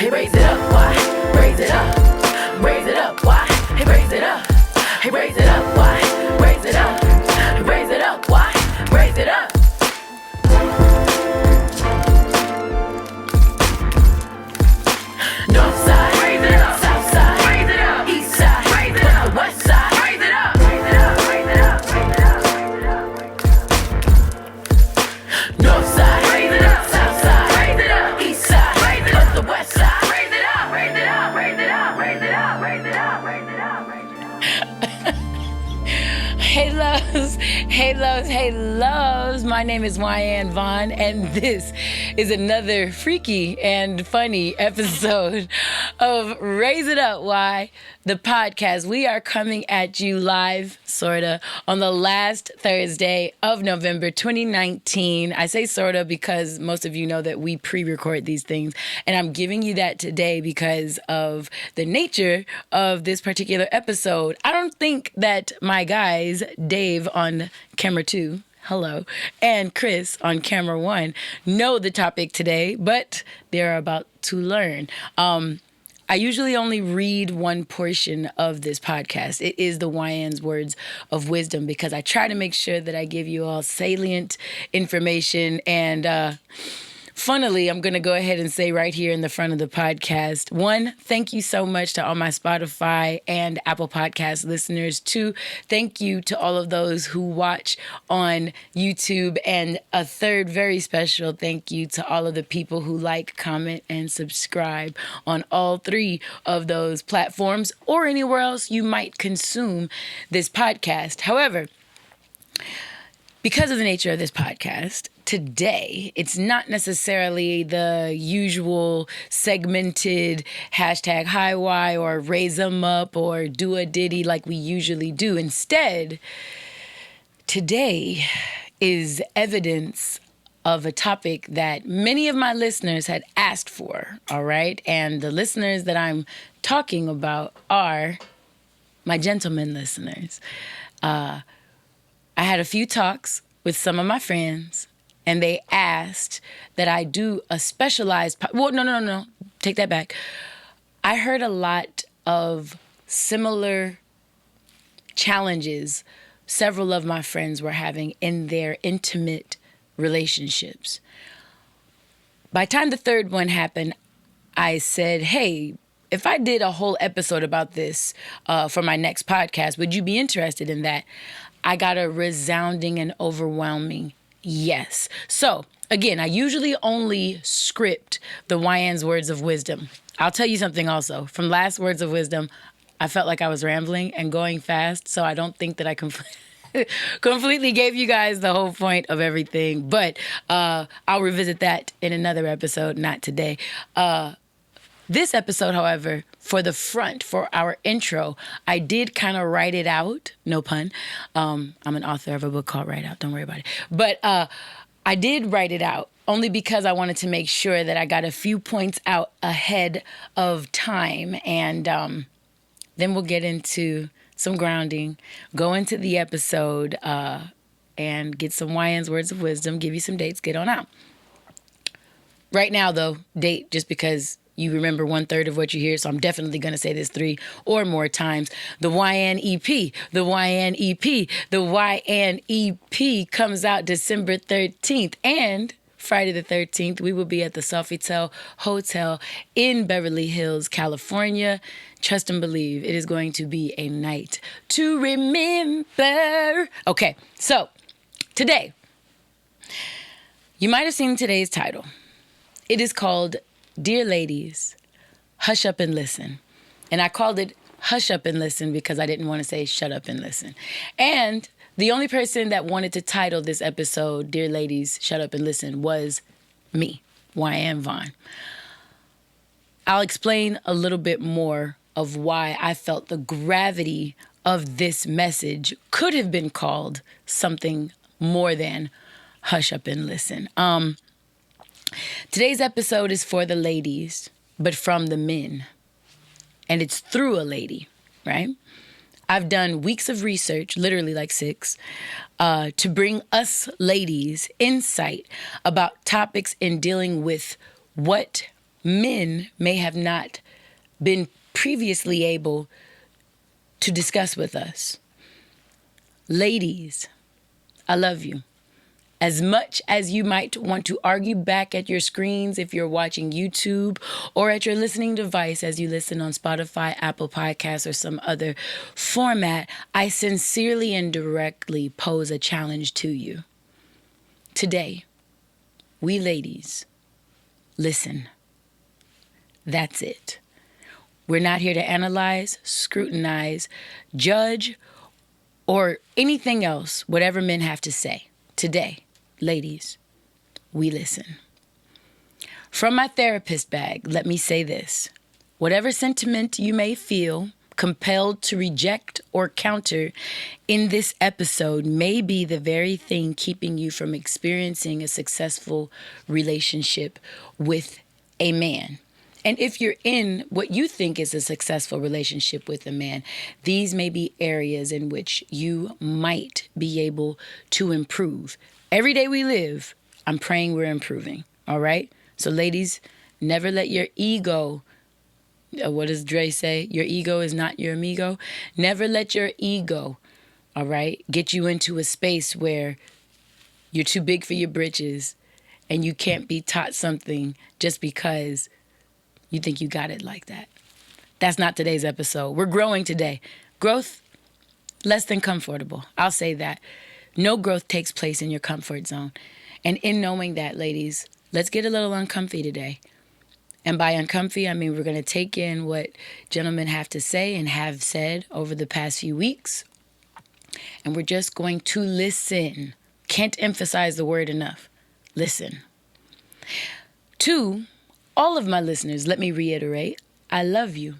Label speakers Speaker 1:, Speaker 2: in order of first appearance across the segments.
Speaker 1: Hey, raise it up, why? Raise it up. Raise it up, why? Hey, raise it up. Hey, raise it up, why? Raise it up. Raise it up, why? Raise it up. North side, raise it up. South side, raise it up. East side, raise it up. West side, raise it up. Raise it up, raise it up, raise it up, raise it up, raise it up. North side, raise it up. South side, raise it up. East side, raise it up. The west side, raise it up. Raise it up, raise it up, raise it up, raise it up, raise it up, raise it up.
Speaker 2: Hey loves, hey loves, hey loves. My name is Wyann Vaughn, and this is another freaky and funny episode of Raise It Up, Why? The podcast. We are coming at you live, sorta, on the last Thursday of November 2019. I say sorta because most of you know that we pre-record these things, and I'm giving you that today because of the nature of this particular episode. I don't think that my guys, Dave on camera 2, hello, and Chris on camera 1 know the topic today, but they're about to learn. I usually only read one portion of this podcast. It is the Wyann's Words of Wisdom because I try to make sure that I give you all salient information. And funnily, I'm going to go ahead and say right here in the front of the podcast, 1, thank you so much to all my Spotify and Apple Podcast listeners. 2, thank you to all of those who watch on YouTube. And a 3rd, very special thank you to all of the people who like, comment, and subscribe on all 3 of those platforms or anywhere else you might consume this podcast. However, because of the nature of this podcast, today, it's not necessarily the usual segmented hashtag hi why or raise them up or do a ditty like we usually do. Instead, today is evidence of a topic that many of my listeners had asked for, all right? And the listeners that I'm talking about are my gentlemen listeners. I had a few talks with some of my friends, and they asked that I do a specialized... No. Take that back. I heard a lot of similar challenges several of my friends were having in their intimate relationships. By the time the 3rd one happened, I said, hey, if I did a whole episode about this for my next podcast, would you be interested in that? I got a resounding and overwhelming yes. So, again, I usually only script the Wyann's Words of Wisdom. I'll tell you something also. From last Words of Wisdom, I felt like I was rambling and going fast, so I don't think that I completely gave you guys the whole point of everything. But I'll revisit that in another episode, not today. This episode, however, for the front, for our intro, I did kind of write it out. No pun. I'm an author of a book called Write Out. Don't worry about it. But I did write it out only because I wanted to make sure that I got a few points out ahead of time. And then we'll get into some grounding, go into the episode, and get some Wyann's Words of Wisdom, give you some dates, get on out. Right now, though, date, just because you remember 1/3 of what you hear, so I'm definitely going to say this 3 or more times. The Wyann EP, the Wyann EP, the Wyann EP comes out December 13th. And Friday the 13th, we will be at the Sofitel Hotel in Beverly Hills, California. Trust and believe, it is going to be a night to remember. Okay, so today, you might have seen today's title. It is called Dear Ladies, Hush Up and Listen. And I called it Hush Up and Listen because I didn't want to say shut up and listen. And the only person that wanted to title this episode, Dear Ladies, Shut Up and Listen, was me, Wyann Vaughn. I'll explain a little bit more of why I felt the gravity of this message could have been called something more than Hush Up and Listen. Today's episode is for the ladies, but from the men. And it's through a lady, right? I've done weeks of research, literally like 6, to bring us ladies insight about topics in dealing with what men may have not been previously able to discuss with us. Ladies, I love you. As much as you might want to argue back at your screens if you're watching YouTube or at your listening device as you listen on Spotify, Apple Podcasts, or some other format, I sincerely and directly pose a challenge to you. Today, we ladies, listen. That's it. We're not here to analyze, scrutinize, judge, or anything else, whatever men have to say. Today, ladies, we listen. From my therapist bag, let me say this. Whatever sentiment you may feel compelled to reject or counter in this episode may be the very thing keeping you from experiencing a successful relationship with a man. And if you're in what you think is a successful relationship with a man, these may be areas in which you might be able to improve. Every day we live, I'm praying we're improving, all right? So ladies, never let your ego, what does Dre say? Your ego is not your amigo. Never let your ego, all right, get you into a space where you're too big for your britches and you can't be taught something just because you think you got it like that. That's not today's episode. We're growing today. Growth, less than comfortable. I'll say that. No growth takes place in your comfort zone. And in knowing that, ladies, let's get a little uncomfy today. And by uncomfy, I mean we're going to take in what gentlemen have to say and have said over the past few weeks. And we're just going to listen. Can't emphasize the word enough. Listen. To all of my listeners, let me reiterate, I love you.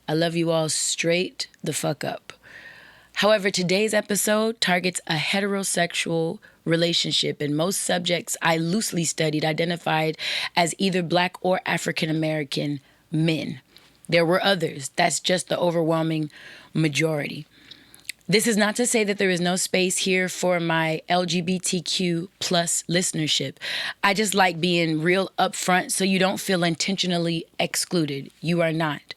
Speaker 2: I love you all straight the fuck up. However, today's episode targets a heterosexual relationship, and most subjects I loosely studied identified as either Black or African American men. There were others. That's just the overwhelming majority. This is not to say that there is no space here for my LGBTQ plus listenership. I just like being real upfront so you don't feel intentionally excluded. You are not.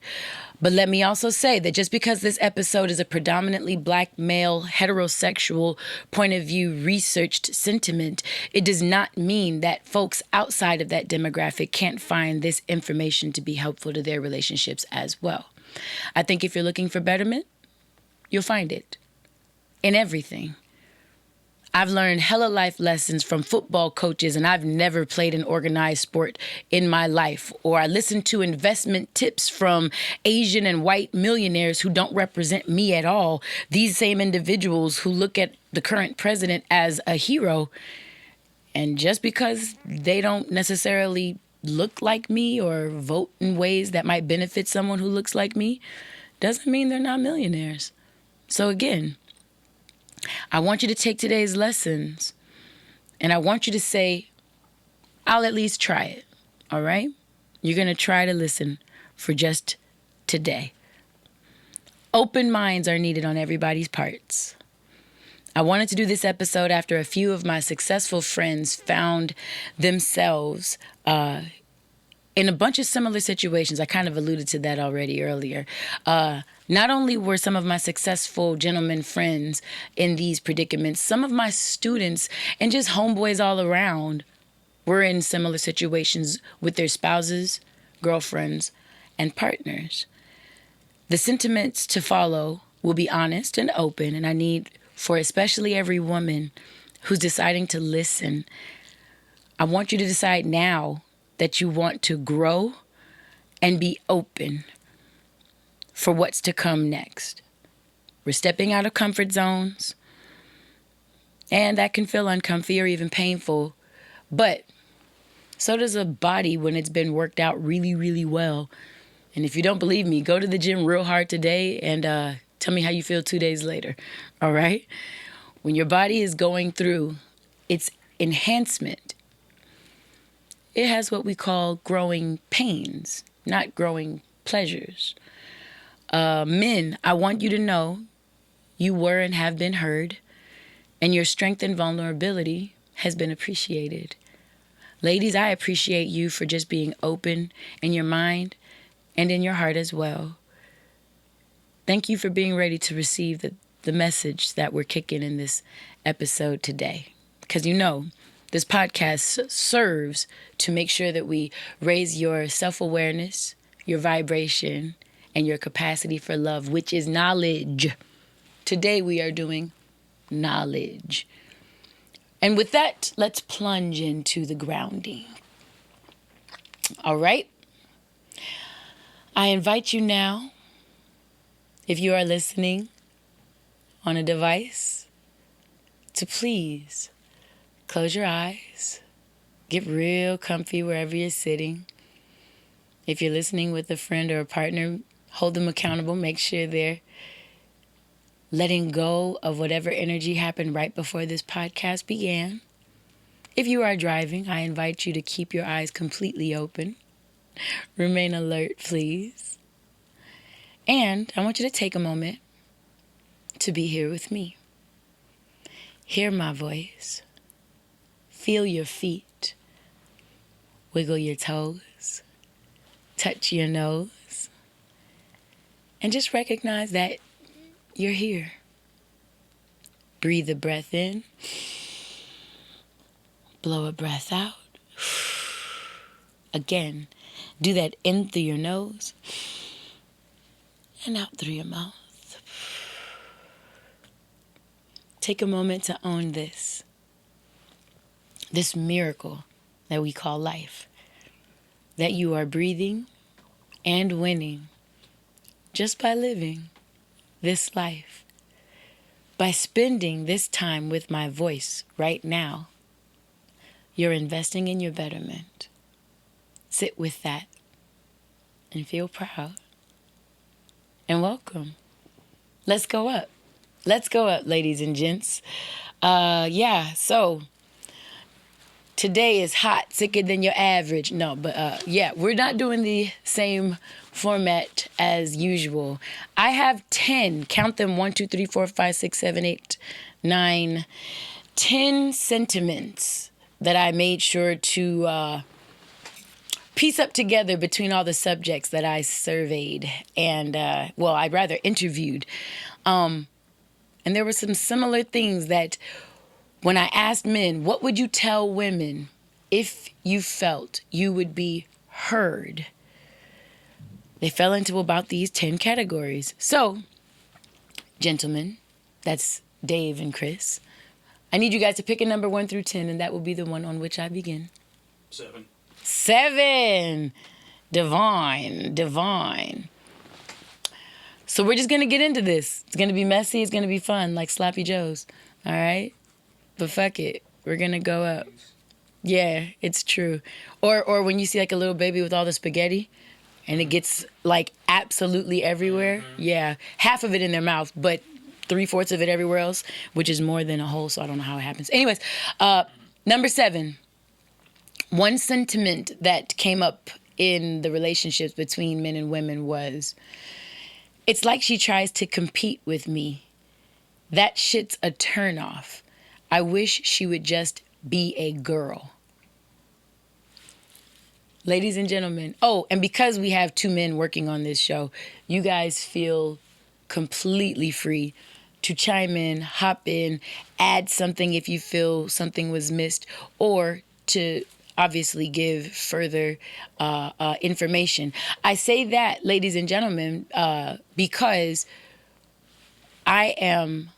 Speaker 2: But let me also say that just because this episode is a predominantly Black male heterosexual point of view researched sentiment, it does not mean that folks outside of that demographic can't find this information to be helpful to their relationships as well. I think if you're looking for betterment, you'll find it. In everything. I've learned hella life lessons from football coaches, and I've never played an organized sport in my life. Or I listened to investment tips from Asian and white millionaires who don't represent me at all. These same individuals who look at the current president as a hero. And just because they don't necessarily look like me or vote in ways that might benefit someone who looks like me, doesn't mean they're not millionaires. So again, I want you to take today's lessons and I want you to say, I'll at least try it, all right? You're going to try to listen for just today. Open minds are needed on everybody's parts. I wanted to do this episode after a few of my successful friends found themselves in a bunch of similar situations. I kind of alluded to that already earlier. Not only were some of my successful gentlemen friends in these predicaments, some of my students and just homeboys all around were in similar situations with their spouses, girlfriends, and partners. The sentiments to follow will be honest and open, and I need for especially every woman who's deciding to listen, I want you to decide now that you want to grow and be open for what's to come next. We're stepping out of comfort zones, and that can feel uncomfy or even painful, but so does a body when it's been worked out really, really well. And if you don't believe me, go to the gym real hard today and tell me how you feel 2 days later, all right? When your body is going through its enhancement, it has what we call growing pains, not growing pleasures. Men, I want you to know you were and have been heard, and your strength and vulnerability has been appreciated. Ladies, I appreciate you for just being open in your mind and in your heart as well. Thank you for being ready to receive the message that we're kicking in this episode today. Because you know, this podcast serves to make sure that we raise your self-awareness, your vibration, and your capacity for love, which is knowledge. Today we are doing knowledge. And with that, let's plunge into the grounding. All right? I invite you now, if you are listening on a device, to please close your eyes, get real comfy wherever you're sitting. If you're listening with a friend or a partner, hold them accountable. Make sure they're letting go of whatever energy happened right before this podcast began. If you are driving, I invite you to keep your eyes completely open. Remain alert, please. And I want you to take a moment to be here with me. Hear my voice. Feel your feet. Wiggle your toes. Touch your nose. And just recognize that you're here. Breathe a breath in. Blow a breath out. Again, do that in through your nose and out through your mouth. Take a moment to own this miracle that we call life, that you are breathing and winning just by living this life, by spending this time with my voice right now. You're investing in your betterment. Sit with that and feel proud. And welcome. Let's go up. Let's go up, ladies and gents. So today is hot, sicker than your average. No, but we're not doing the same format as usual. I have 10, count them, 1, 2, 3, 4, 5, 6, 7, 8, 9, 10 sentiments that I made sure to piece up together between all the subjects that I surveyed and, I'd rather interviewed. And there were some similar things that when I asked men, what would you tell women if you felt you would be heard? They fell into about these 10 categories. So, gentlemen, that's Dave and Chris. I need you guys to pick a number 1 through 10, and that will be the one on which I begin.
Speaker 3: 7.
Speaker 2: 7. Divine. So we're just going to get into this. It's going to be messy. It's going to be fun, like Sloppy Joe's. All right? But fuck it. We're going to go up. Yeah, it's true. Or when you see like a little baby with all the spaghetti and it gets like absolutely everywhere. Mm-hmm. Yeah. Half of it in their mouth, but 3/4 of it everywhere else, which is more than a whole, so I don't know how it happens. Anyways, number 7. One sentiment that came up in the relationships between men and women was, it's like she tries to compete with me. That shit's a turnoff. I wish she would just be a girl. Ladies and gentlemen. Oh, and because we have 2 men working on this show, you guys feel completely free to chime in, hop in, add something if you feel something was missed, or to obviously give further information. I say that, ladies and gentlemen, because I am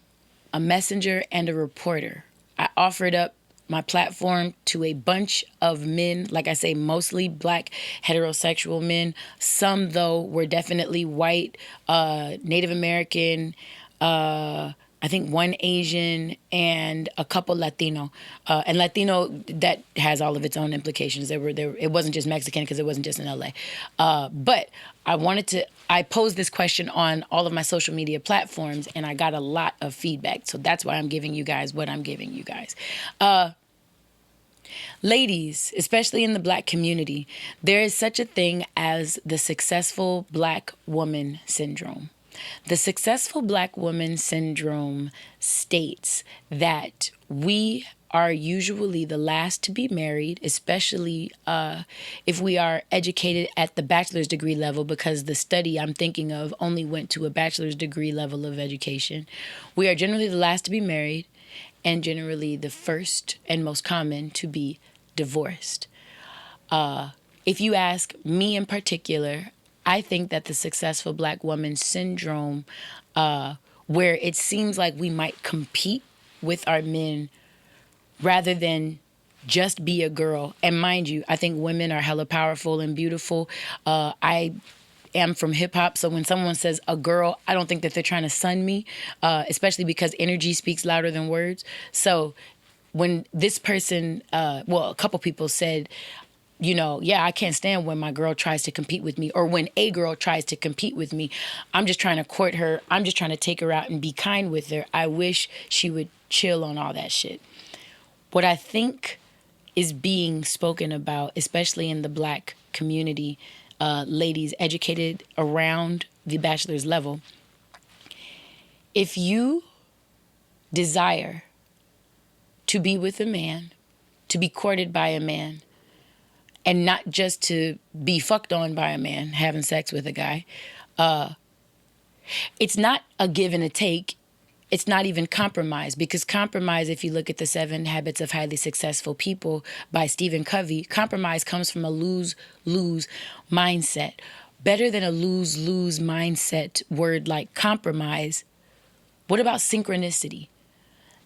Speaker 2: a messenger and a reporter. I offered up my platform to a bunch of men, like I say, mostly black heterosexual men. Some, though, were definitely white, Native American, I think 1 Asian, and a couple Latino. And Latino, that has all of its own implications. It wasn't just Mexican because it wasn't just in LA. But I posed this question on all of my social media platforms, and I got a lot of feedback. So that's why I'm giving you guys what I'm giving you guys. Ladies, especially in the black community, there is such a thing as the successful black woman syndrome. The successful black woman syndrome states that we are usually the last to be married, especially if we are educated at the bachelor's degree level, because the study I'm thinking of only went to a bachelor's degree level of education. We are generally the last to be married and generally the first and most common to be divorced. If you ask me in particular, I think that the successful black woman syndrome, where it seems like we might compete with our men rather than just be a girl. And mind you, I think women are hella powerful and beautiful. I am from hip hop, so when someone says a girl, I don't think that they're trying to sun me, especially because energy speaks louder than words. So when this person, a couple people said, yeah, I can't stand when my girl tries to compete with me or when a girl tries to compete with me. I'm just trying to court her. I'm just trying to take her out and be kind with her. I wish she would chill on all that shit. What I think is being spoken about, especially in the black community, ladies educated around the bachelor's level, if you desire to be with a man, to be courted by a man, and not just to be fucked on by a man, having sex with a guy, it's not a give and a take. It's not even compromise, because compromise, if you look at the 7 Habits of Highly Successful People by Stephen Covey, compromise comes from a lose-lose mindset. Better than a lose-lose mindset word like compromise, what about synchronicity?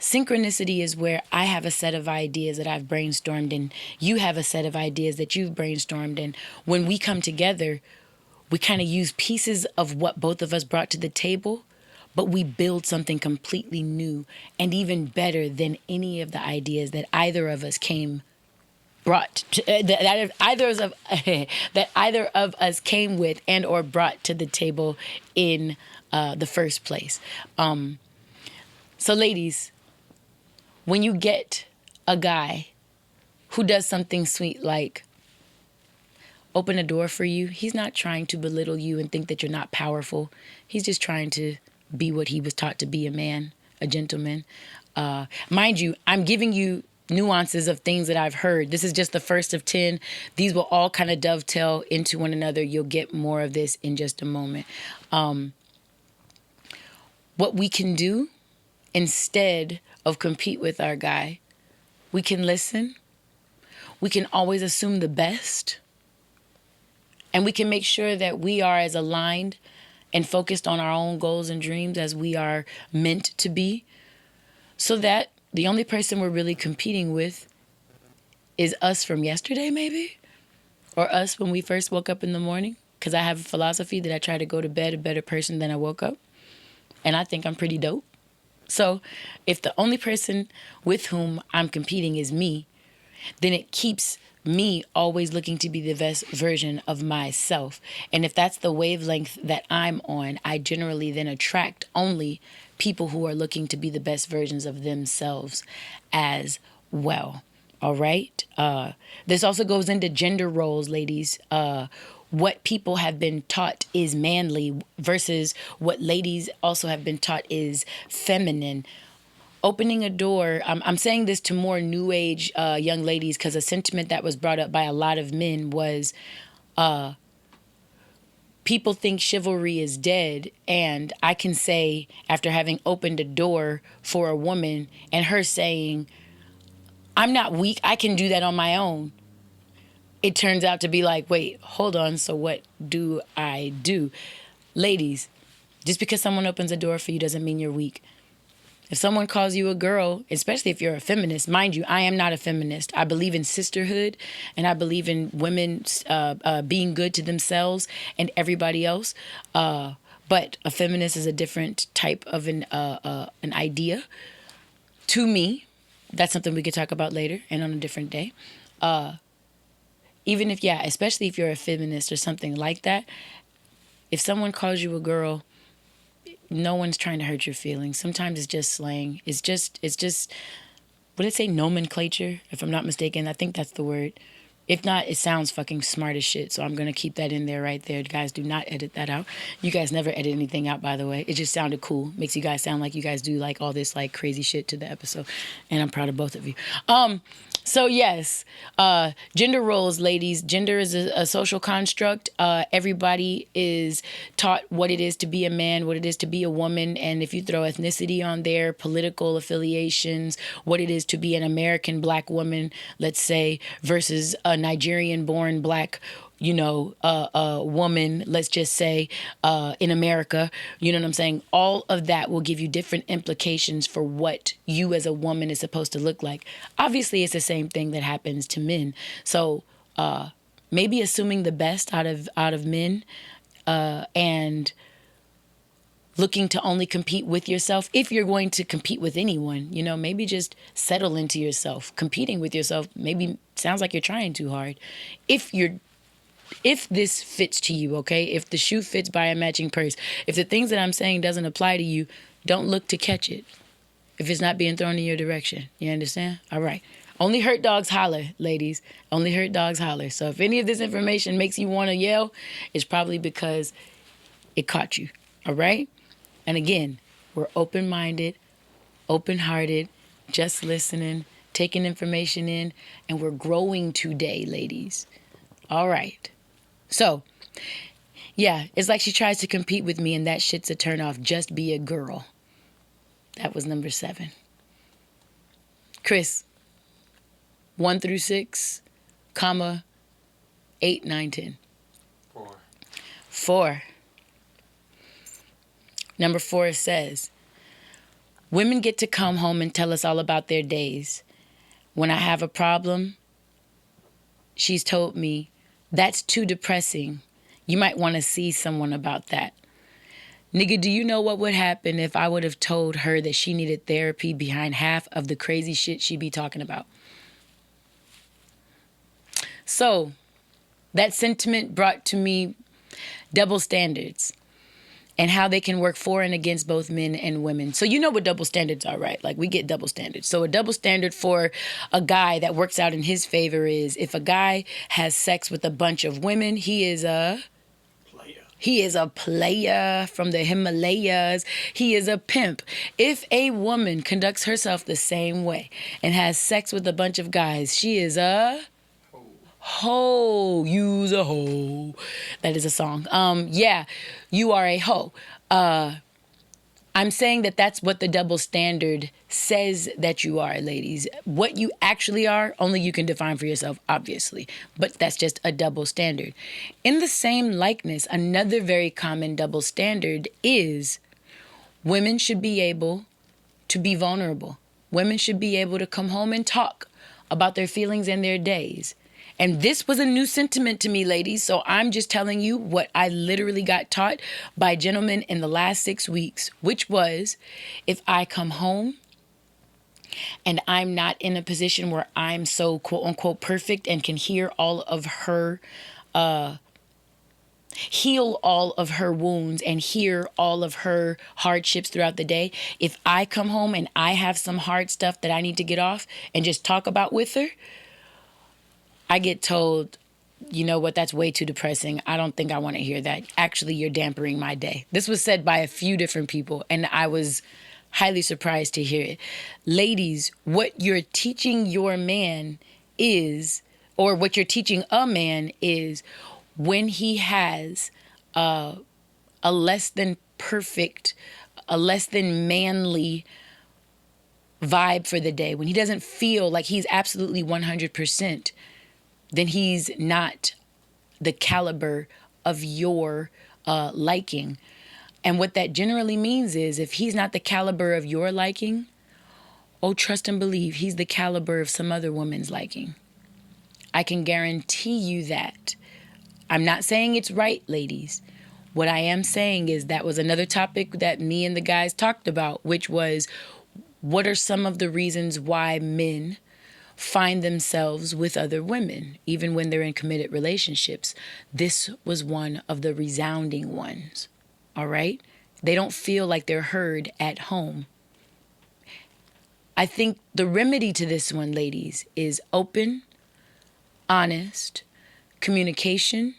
Speaker 2: Synchronicity is where I have a set of ideas that I've brainstormed and you have a set of ideas that you've brainstormed. And when we come together, we kind of use pieces of what both of us brought to the table, but we build something completely new and even better than any of the ideas that either of us that either of us came with and or brought to the table in the first place. So ladies, when you get a guy who does something sweet like open a door for you, he's not trying to belittle you and think that you're not powerful. He's just trying to be what he was taught to be, a man, a gentleman. Mind you, I'm giving you nuances of things that I've heard. This is just the first of 10. These will all kind of dovetail into one another. You'll get more of this in just a moment. What we can do instead of compete with our guy, we can listen. We can always assume the best. And we can make sure that we are as aligned and focused on our own goals and dreams as we are meant to be, so that the only person we're really competing with is us from yesterday, maybe, or us when we first woke up in the morning. Because I have a philosophy that I try to go to bed a better person than I woke up. And I think I'm pretty dope. So if the only person with whom I'm competing is me, then it keeps me always looking to be the best version of myself. And if that's the wavelength that I'm on, I generally then attract only people who are looking to be the best versions of themselves as well. All right? This also goes into gender roles, ladies. What people have been taught is manly versus what ladies also have been taught is feminine. Opening a door, I'm saying this to more new age young ladies because a sentiment that was brought up by a lot of men was people think chivalry is dead. And I can say, after having opened a door for a woman and her saying, I'm not weak, I can do that on my own, it turns out to be like, wait, hold on, so what do I do? Ladies, just because someone opens a door for you doesn't mean you're weak. If someone calls you a girl, especially if you're a feminist, mind you, I am not a feminist. I believe in sisterhood, and I believe in women being good to themselves and everybody else. But a feminist is a different type of an idea. To me, that's something we could talk about later and on a different day. Even if, especially if you're a feminist or something like that, if someone calls you a girl, no one's trying to hurt your feelings. Sometimes it's just slang. It's just, what did it say? Nomenclature, if I'm not mistaken. I think that's the word. If not, it sounds fucking smart as shit. So I'm going to keep that in there right there. Guys, do not edit that out. You guys never edit anything out, by the way. It just sounded cool. Makes you guys sound like you guys do like all this like crazy shit to the episode. And I'm proud of both of you. So yes, gender roles, ladies. Gender is a social construct. Everybody is taught what it is to be a man, what it is to be a woman. And if you throw ethnicity on there, political affiliations, what it is to be an American black woman, let's say, versus a Nigerian-born black woman, let's just say, in America, you know what I'm saying? All of that will give you different implications for what you as a woman is supposed to look like. Obviously, it's the same thing that happens to men. So maybe assuming the best out of men and looking to only compete with yourself. If you're going to compete with anyone, maybe just settle into yourself. Competing with yourself maybe sounds like you're trying too hard. If this fits to you, okay? If the shoe fits by a matching purse, if the things that I'm saying doesn't apply to you, don't look to catch it. If it's not being thrown in your direction, you understand? All right. Only hurt dogs holler, ladies. Only hurt dogs holler. So if any of this information makes you want to yell, it's probably because it caught you, all right? And again, we're open-minded, open-hearted, just listening, taking information in, and we're growing today, ladies. All right. So, yeah, it's like she tries to compete with me and that shit's a turnoff. Just be a girl. That was number 7. Chris, 1 through 6, comma, 8, 9, 10. 4. Number 4 says, women get to come home and tell us all about their days. When I have a problem, she's told me, that's too depressing. You might want to see someone about that. Nigga, do you know what would happen if I would have told her that she needed therapy behind half of the crazy shit she be talking about? So, that sentiment brought to me double standards and how they can work for and against both men and women. So you know what double standards are, right? Like, we get double standards. So a double standard for a guy that works out in his favor is if a guy has sex with a bunch of women, he is a player from the Himalayas. He is a pimp. If a woman conducts herself the same way and has sex with a bunch of guys, she is a hoe. Use a hoe. That is a song. Yeah, you are a hoe. I'm saying that that's what the double standard says that you are, ladies. What you actually are, only you can define for yourself, obviously. But that's just a double standard. In the same likeness, another very common double standard is women should be able to be vulnerable. Women should be able to come home and talk about their feelings and their days. And this was a new sentiment to me, ladies. So I'm just telling you what I literally got taught by gentlemen in the last 6 weeks, which was if I come home and I'm not in a position where I'm so quote unquote perfect and can hear all of her, heal all of her wounds and hear all of her hardships throughout the day. If I come home and I have some hard stuff that I need to get off and just talk about with her, I get told, you know what, that's way too depressing. I don't think I want to hear that. Actually, you're dampering my day. This was said by a few different people, and I was highly surprised to hear it. Ladies, what you're teaching your man is, or what you're teaching a man is, when he has a less than perfect, a less than manly vibe for the day, when he doesn't feel like he's absolutely 100%, then he's not the caliber of your liking. And what that generally means is if he's not the caliber of your liking, oh, trust and believe he's the caliber of some other woman's liking. I can guarantee you that. I'm not saying it's right, ladies. What I am saying is that was another topic that me and the guys talked about, which was what are some of the reasons why men find themselves with other women, even when they're in committed relationships. This was one of the resounding ones, all right? They don't feel like they're heard at home. I think the remedy to this one, ladies, is open, honest communication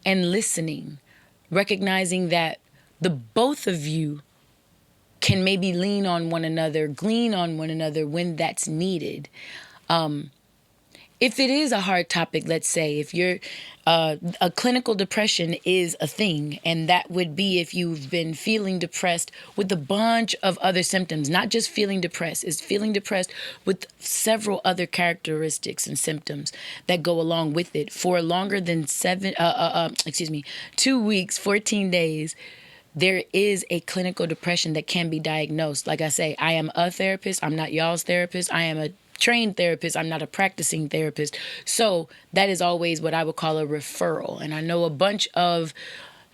Speaker 2: and listening, recognizing that the both of you can maybe lean on one another, glean on one another when that's needed. If it is a hard topic, let's say, if you're a clinical depression is a thing, and that would be if you've been feeling depressed with a bunch of other symptoms, not just feeling depressed, is feeling depressed with several other characteristics and symptoms that go along with it for longer than 2 weeks, 14 days. There is a clinical depression that can be diagnosed. Like I say, I am a therapist. I'm not y'all's therapist. I am a trained therapist. I'm not a practicing therapist. So that is always what I would call a referral. And I know a bunch of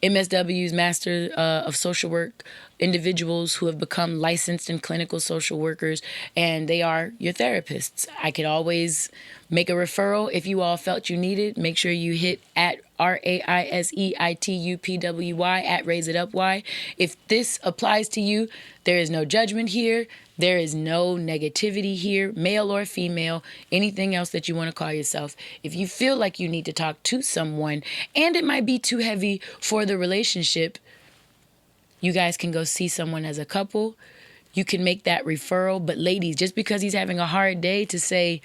Speaker 2: MSWs, Master of Social Work individuals who have become licensed and clinical social workers, and they are your therapists. I could always make a referral if you all felt you needed. Make sure you hit at RAISEITUPWY at Raise It Up Y. If this applies to you, there is no judgment here. There is no negativity here, male or female, anything else that you want to call yourself. If you feel like you need to talk to someone and it might be too heavy for the relationship, you guys can go see someone as a couple. You can make that referral. But ladies, just because he's having a hard day, to say,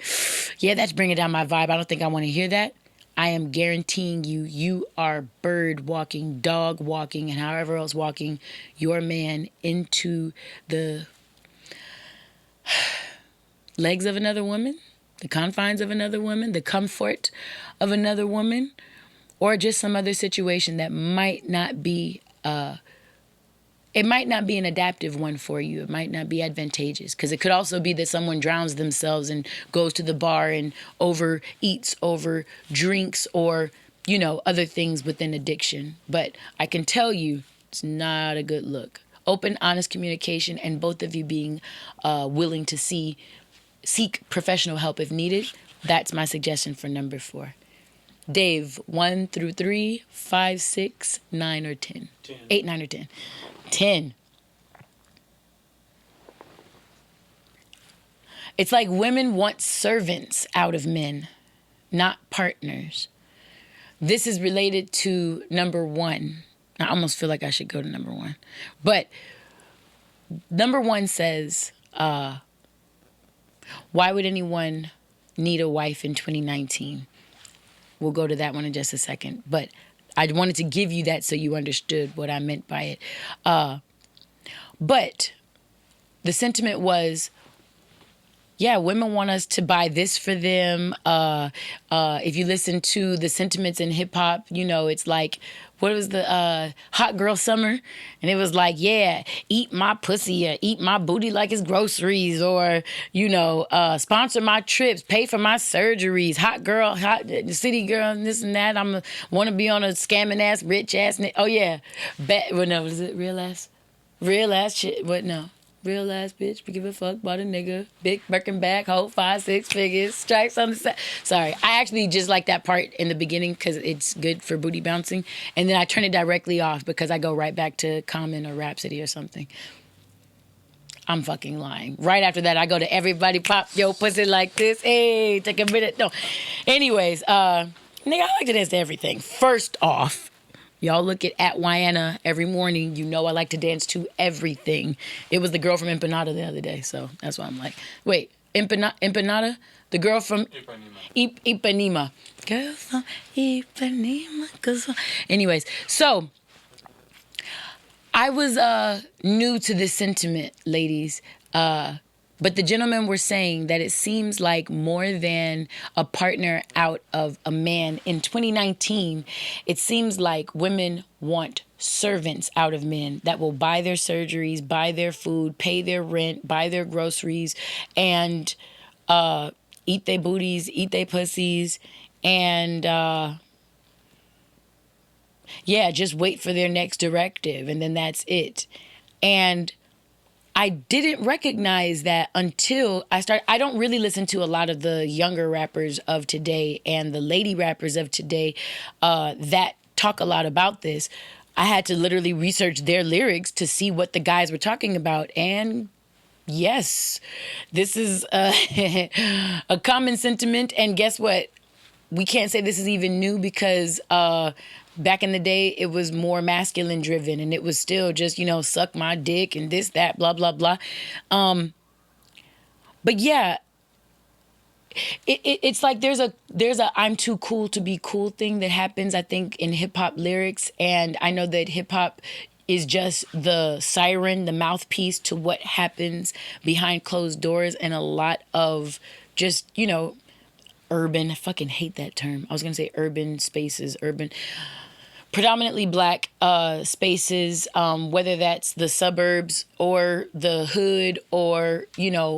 Speaker 2: yeah, that's bringing down my vibe, I don't think I want to hear that. I am guaranteeing you, you are bird walking, dog walking, and however else walking your man into the legs of another woman, the confines of another woman, the comfort of another woman, or just some other situation that might not be it might not be an adaptive one for you. It might not be advantageous, because it could also be that someone drowns themselves and goes to the bar and overeats, over drinks, or, you know, other things within addiction. But I can tell you, it's not a good look. Open, honest communication, and both of you being willing to seek professional help if needed. That's my suggestion for number 4. Dave, 1 through 3, 5, 6, 9, or 10. 8, 9, or 10. 10. It's like women want servants out of men, not partners. This is related to number 1. I almost feel like I should go to number 1. But number 1 says, why would anyone need a wife in 2019? We'll go to that one in just a second. But I wanted to give you that so you understood what I meant by it. But the sentiment was, yeah, women want us to buy this for them. If you listen to the sentiments in hip hop, you know, it's like, what was the Hot Girl Summer? And it was like, yeah, eat my pussy, or eat my booty like it's groceries, or, you know, sponsor my trips, pay for my surgeries, hot girl, hot city girl, and this and that. I'm want to be on a scamming ass, rich ass. Oh yeah, well, no, was it real ass shit? What no. Real ass bitch, we give a fuck about a nigga. Big Birkin bag, hold 5, 6 figures, stripes on the side. Sorry, I actually just like that part in the beginning because it's good for booty bouncing. And then I turn it directly off because I go right back to Common or Rhapsody or something. I'm fucking lying. Right after that, I go to Everybody Pop Yo Pussy Like This. Hey, take a minute. No. Anyways, nigga, I like to dance to everything. First off, y'all look at Wyann every morning. You know I like to dance to everything. It was the girl from Empanada the other day, so that's why I'm like, wait, Empanada? The girl from Ipanema. Girl from Ipanema. Anyways, so I was new to this sentiment, ladies. But the gentlemen were saying that it seems like more than a partner out of a man in 2019, it seems like women want servants out of men that will buy their surgeries, buy their food, pay their rent, buy their groceries, and eat their booties, eat their pussies, and just wait for their next directive, and then that's it. And I didn't recognize that until I don't really listen to a lot of the younger rappers of today and the lady rappers of today that talk a lot about this. I had to literally research their lyrics to see what the guys were talking about. And yes, this is a common sentiment. And guess what? we can't say this is even new because back in the day it was more masculine driven and it was still just, suck my dick and this, that, blah, blah, blah. But yeah, it's like there's a I'm too cool to be cool thing that happens, I think, in hip hop lyrics. And I know that hip hop is just the siren, the mouthpiece to what happens behind closed doors and a lot of just, urban, I fucking hate that term. I was going to say urban spaces, predominantly black spaces, whether that's the suburbs or the hood or,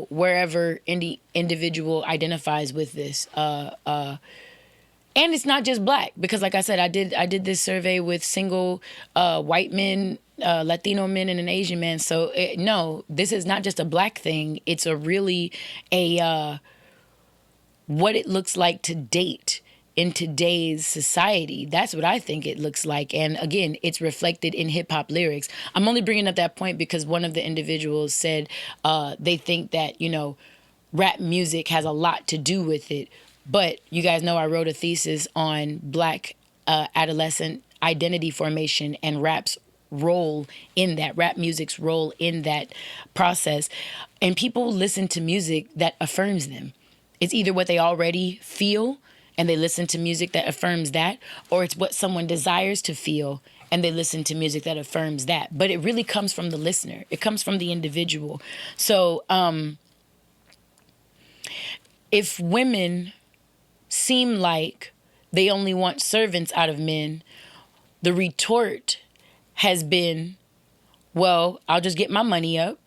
Speaker 2: wherever any individual identifies with this. And it's not just black, because like I said, I did this survey with single white men, Latino men, and an Asian man. So no, this is not just a black thing. It's a really what it looks like to date in today's society. That's what I think it looks like. And again, it's reflected in hip hop lyrics. I'm only bringing up that point because one of the individuals said they think that, rap music has a lot to do with it. But you guys know I wrote a thesis on black adolescent identity formation and rap's role in that, rap music's role in that process. And people listen to music that affirms them. It's either what they already feel and they listen to music that affirms that, or it's what someone desires to feel and they listen to music that affirms that. But it really comes from the listener. It comes from the individual. So if women seem like they only want servants out of men, the retort has been, well, I'll just get my money up.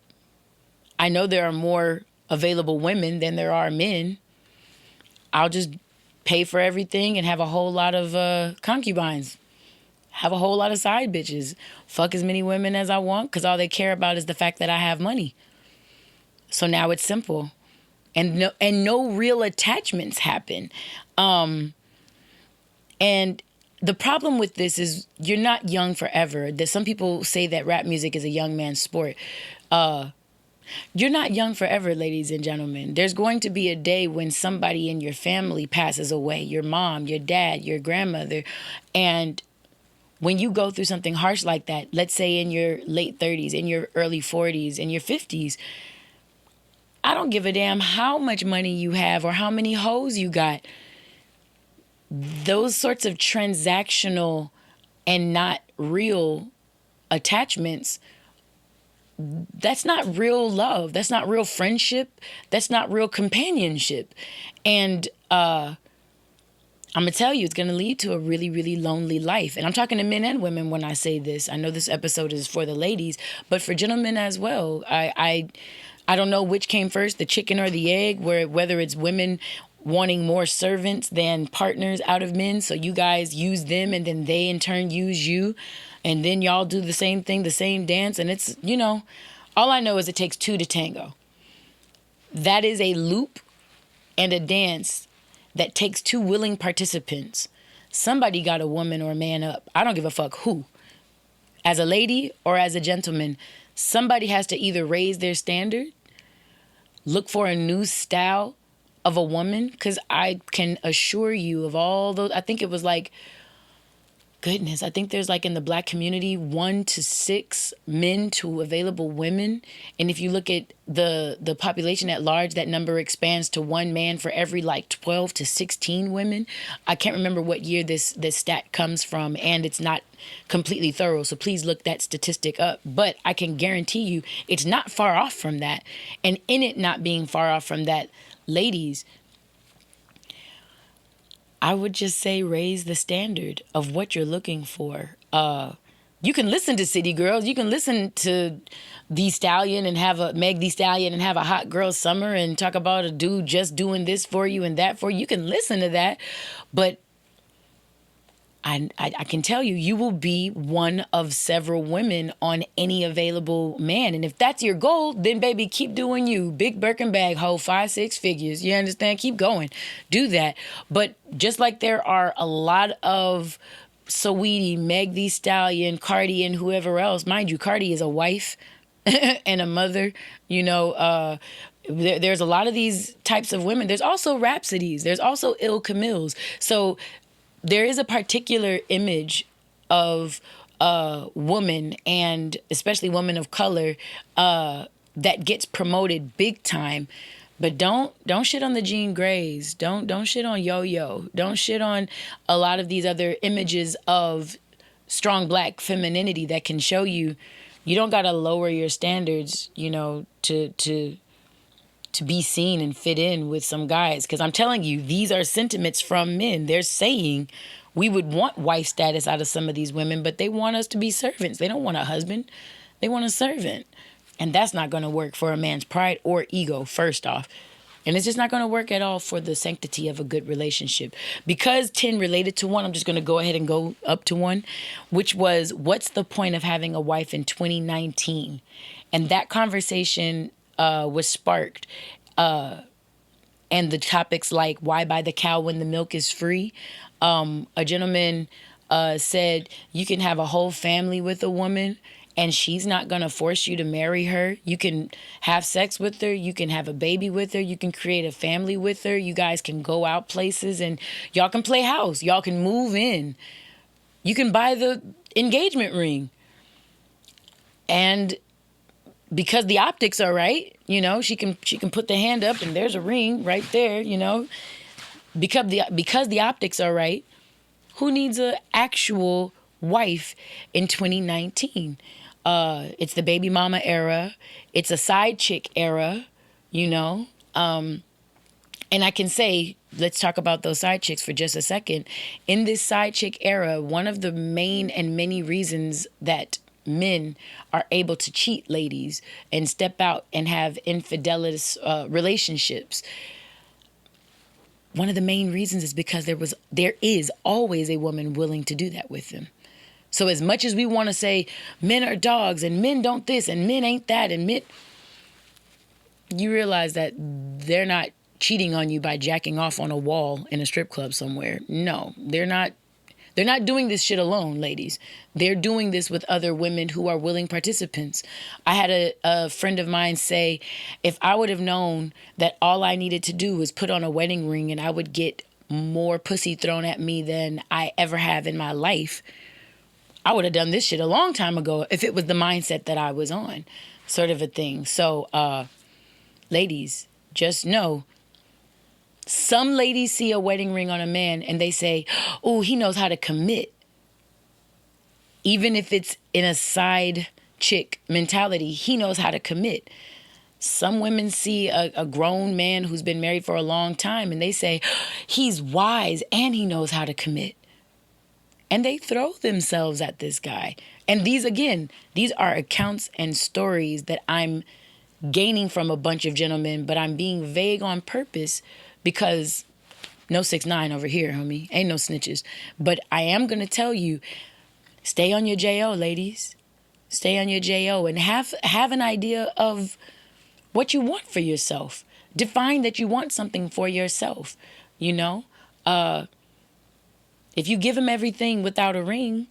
Speaker 2: I know there are more available women than there are men. I'll just pay for everything and have a whole lot of concubines. Have a whole lot of side bitches. Fuck as many women as I want because all they care about is the fact that I have money. So now it's simple. And no real attachments happen. And the problem with this is you're not young forever. That some people say that rap music is a young man's sport. You're not young forever, ladies and gentlemen. There's going to be a day when somebody in your family passes away, your mom, your dad, your grandmother. And when you go through something harsh like that, let's say in your late 30s, in your early 40s, in your 50s, I don't give a damn how much money you have or how many hoes you got. Those sorts of transactional and not real attachments, that's not real love. That's not real friendship. That's not real companionship. And I'm going to tell you, it's going to lead to a really, really lonely life. And I'm talking to men and women when I say this. I know this episode is for the ladies, but for gentlemen as well. I don't know which came first, the chicken or the egg, whether it's women wanting more servants than partners out of men. So you guys use them and then they in turn use you. And then y'all do the same thing, the same dance. And it's, all I know is it takes two to tango. That is a loop and a dance that takes two willing participants. Somebody got a woman or a man up. I don't give a fuck who. As a lady or as a gentleman, somebody has to either raise their standard, look for a new style of a woman, because I can assure you of all those, I think it was like, goodness, I think there's like in the black community 1 to 6 men to available women. And if you look at the population at large, that number expands to 1 man for every like 12 to 16 women. I can't remember what year this stat comes from, and it's not completely thorough. So please look that statistic up. But I can guarantee you it's not far off from that. And in it not being far off from that, ladies, I would just say raise the standard of what you're looking for. You can listen to City Girls. You can listen to Thee Stallion and have a Meg Thee Stallion and have a hot girl summer and talk about a dude just doing this for you and that for you. You can listen to that. But I can tell you, you will be one of several women on any available man. And if that's your goal, then baby, keep doing you. Big Birkin bag, hoe, 5-6 figures. You understand? Keep going. Do that. But just like there are a lot of Saweetie, Meg Thee Stallion, Cardi, and whoever else. Mind you, Cardi is a wife and a mother. there's a lot of these types of women. There's also Rhapsodies. There's also Il Camilles. So there is a particular image of woman, and especially women of color, that gets promoted big time. But don't shit on the Jean Greys. Don't shit on Yo-Yo. Don't shit on a lot of these other images of strong black femininity that can show you don't gotta lower your standards, to be seen and fit in with some guys. Because I'm telling you, these are sentiments from men. They're saying we would want wife status out of some of these women, but they want us to be servants. They don't want a husband. They want a servant. And that's not going to work for a man's pride or ego, first off. And it's just not going to work at all for the sanctity of a good relationship. Because 10 related to 1, I'm just going to go ahead and go up to 1, which was, what's the point of having a wife in 2019? And that conversation was sparked. And the topics like, why buy the cow when the milk is free? A gentleman said, you can have a whole family with a woman, and she's not going to force you to marry her. You can have sex with her. You can have a baby with her. You can create a family with her. You guys can go out places, and y'all can play house. Y'all can move in. You can buy the engagement ring. And because the optics are right, she can put the hand up and there's a ring right there, Because the optics are right, who needs an actual wife in 2019? It's the baby mama era. It's a side chick era, And I can say, let's talk about those side chicks for just a second. In this side chick era, one of the main and many reasons that men are able to cheat ladies and step out and have infidelitous relationships, one of the main reasons is because there is always a woman willing to do that with them. So as much as we want to say men are dogs and men don't this and men ain't that and men, you realize that they're not cheating on you by jacking off on a wall in a strip club somewhere. No, they're not. They're not doing this shit alone, ladies. They're doing this with other women who are willing participants. I had a friend of mine say, if I would have known that all I needed to do was put on a wedding ring and I would get more pussy thrown at me than I ever have in my life, I would have done this shit a long time ago if it was the mindset that I was on, sort of a thing. So, ladies, just know, some ladies see a wedding ring on a man and they say, oh, he knows how to commit. Even if it's in a side chick mentality, he knows how to commit. Some women see a grown man who's been married for a long time and they say, he's wise and he knows how to commit. And they throw themselves at this guy. And these are accounts and stories that I'm gaining from a bunch of gentlemen, but I'm being vague on purpose because no 6ix9ine over here, homie. Ain't no snitches. But I am going to tell you, stay on your J.O., ladies. Stay on your J.O. and have an idea of what you want for yourself. Define that you want something for yourself, If you give him everything without a ring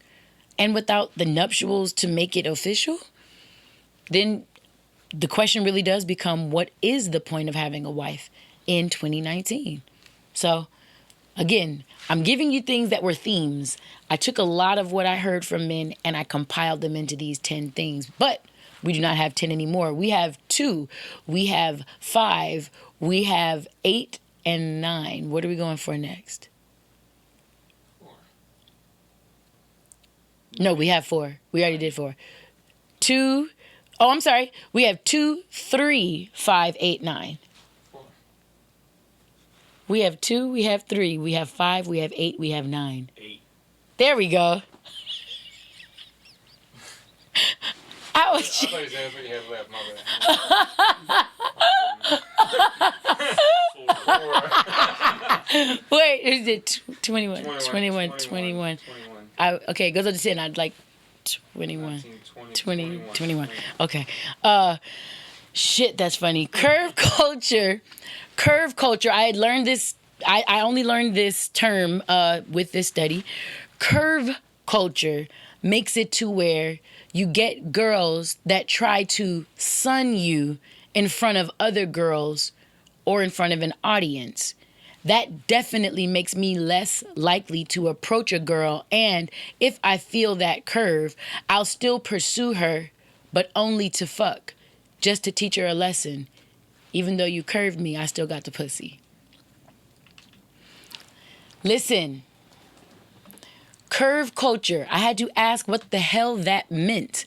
Speaker 2: and without the nuptials to make it official, then the question really does become, what is the point of having a wife in 2019? So, again, I'm giving you things that were themes. I took a lot of what I heard from men and I compiled them into these 10 things. But we do not have 10 anymore. We have 2. We have 5. We have 8 and 9. What are we going for next?
Speaker 3: 4.
Speaker 2: No, we have 4. We already did 4. 2. Oh, I'm sorry. We have 2, 3, 5, 8, 9.
Speaker 3: 4.
Speaker 2: We have 2, we have 3, we have 5, we have 8, we have 9.
Speaker 3: 8.
Speaker 2: There we go. I was
Speaker 3: I thought you said that's what you had left. My bad.
Speaker 2: 4. Wait, is it 21?
Speaker 3: 21.
Speaker 2: 21. Okay, it goes up to 10. I'd like 21. 21. Okay. Shit, that's funny. Curve culture. I had learned this. I only learned this term with this study. Curve culture makes it to where you get girls that try to sun you in front of other girls or in front of an audience, that definitely makes me less likely to approach a girl. And if I feel that curve, I'll still pursue her, but only to fuck, just to teach her a lesson. Even though you curved me, I still got the pussy. Listen, curve culture. I had to ask what the hell that meant.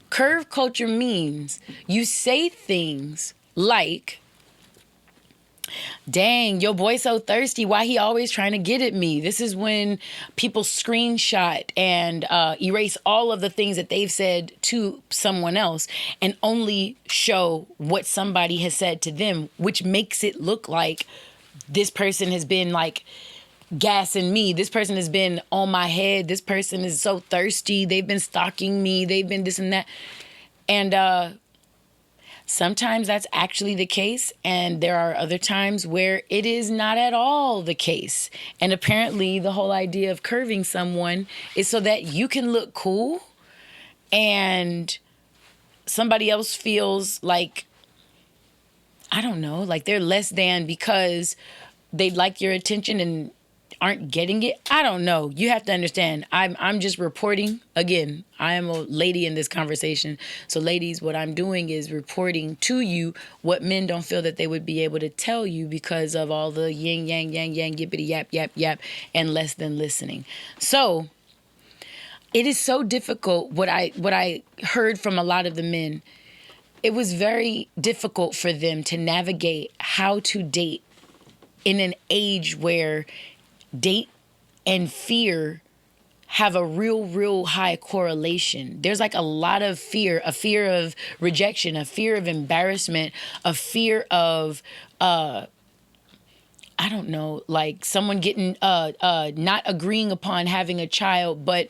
Speaker 2: Curve culture means you say things like, dang, your boy so thirsty. Why he always trying to get at me? This is when people screenshot and erase all of the things that they've said to someone else and only show what somebody has said to them, which makes it look like this person has been like gassing me. This person has been on my head. This person is so thirsty. They've been stalking me. They've been this and that. And sometimes that's actually the case, and there are other times where it is not at all the case. And apparently the whole idea of curving someone is so that you can look cool and somebody else feels like, I don't know, like they're less than because they like your attention and aren't getting it. I don't know. You have to understand. I'm just reporting. Again, I am a lady in this conversation. So ladies, what I'm doing is reporting to you what men don't feel that they would be able to tell you because of all the yin, yang, yang, yang, yippity, yap, yap, yap, and less than listening. So it is so difficult. What I heard from a lot of the men, it was very difficult for them to navigate how to date in an age where date and fear have a real high correlation. There's like a lot of fear, a fear of rejection, a fear of embarrassment, a fear of, I don't know, like someone getting, not agreeing upon having a child, but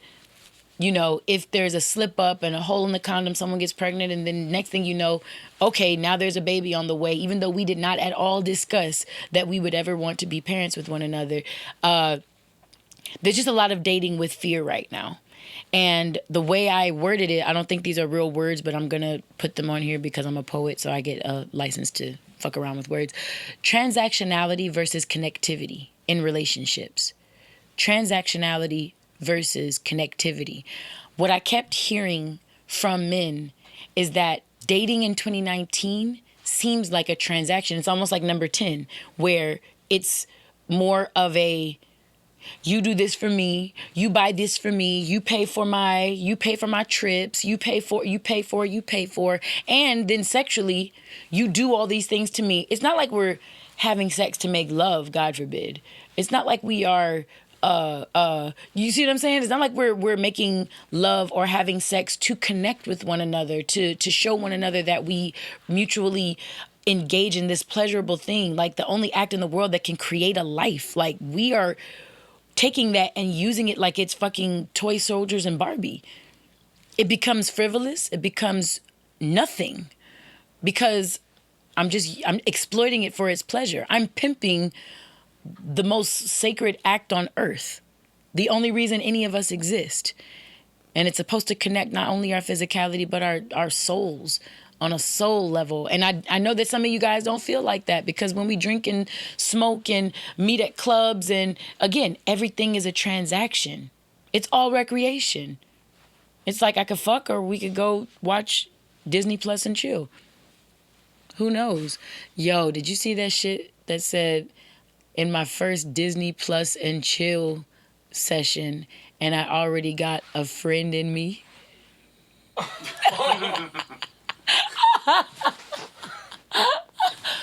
Speaker 2: you know, if there's a slip up and a hole in the condom, someone gets pregnant, and then next thing you know, okay, now there's a baby on the way, even though we did not at all discuss that we would ever want to be parents with one another. There's just a lot of dating with fear right now. And the way I worded it, I don't think these are real words, but I'm going to put them on here because I'm a poet, so I get a license to fuck around with words. Transactionality versus connectivity in relationships. Transactionality versus connectivity. What I kept hearing from men is that dating in 2019 seems like a transaction. It's almost like number 10, where it's more of a, you do this for me, you buy this for me, you pay for my trips, you pay for, and then sexually, you do all these things to me. It's not like we're having sex to make love, God forbid. It's not like we are you see what I'm saying? It's not like we're making love or having sex to connect with one another, to show one another that we mutually engage in this pleasurable thing, like the only act in the world that can create a life. Like we are taking that and using it like it's fucking toy soldiers and Barbie. It becomes frivolous. It becomes nothing because I'm exploiting it for its pleasure. I'm pimping the most sacred act on earth, the only reason any of us exist. And it's supposed to connect not only our physicality, but our souls on a soul level. And I know that some of you guys don't feel like that because when we drink and smoke and meet at clubs, and again, everything is a transaction. It's all recreation. It's like I could fuck or we could go watch Disney Plus and chill. Who knows? Yo, did you see that shit that said, in my first Disney Plus and chill session, and I already got a friend in me?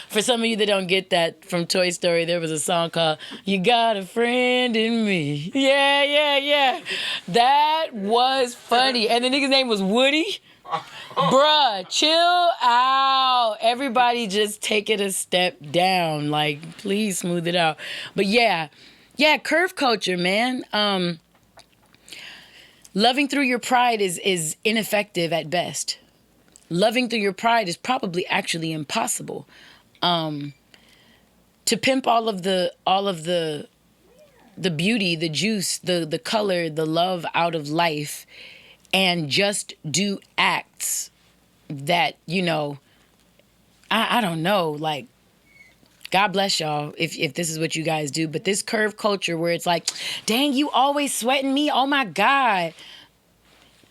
Speaker 2: For some of you that don't get that, from Toy Story, there was a song called You Got a Friend in Me. Yeah. That was funny. And the nigga's name was Woody. Bruh, chill out. Everybody just take it a step down. Like, please smooth it out. But yeah, curve culture, man. Loving through your pride is ineffective at best. Loving through your pride is probably actually impossible. To pimp all of the beauty, the juice, the color, the love out of life, and just do acts that, you know, I don't know, like, God bless y'all if this is what you guys do. But this curve culture where it's like, dang, you always sweating me. Oh my God.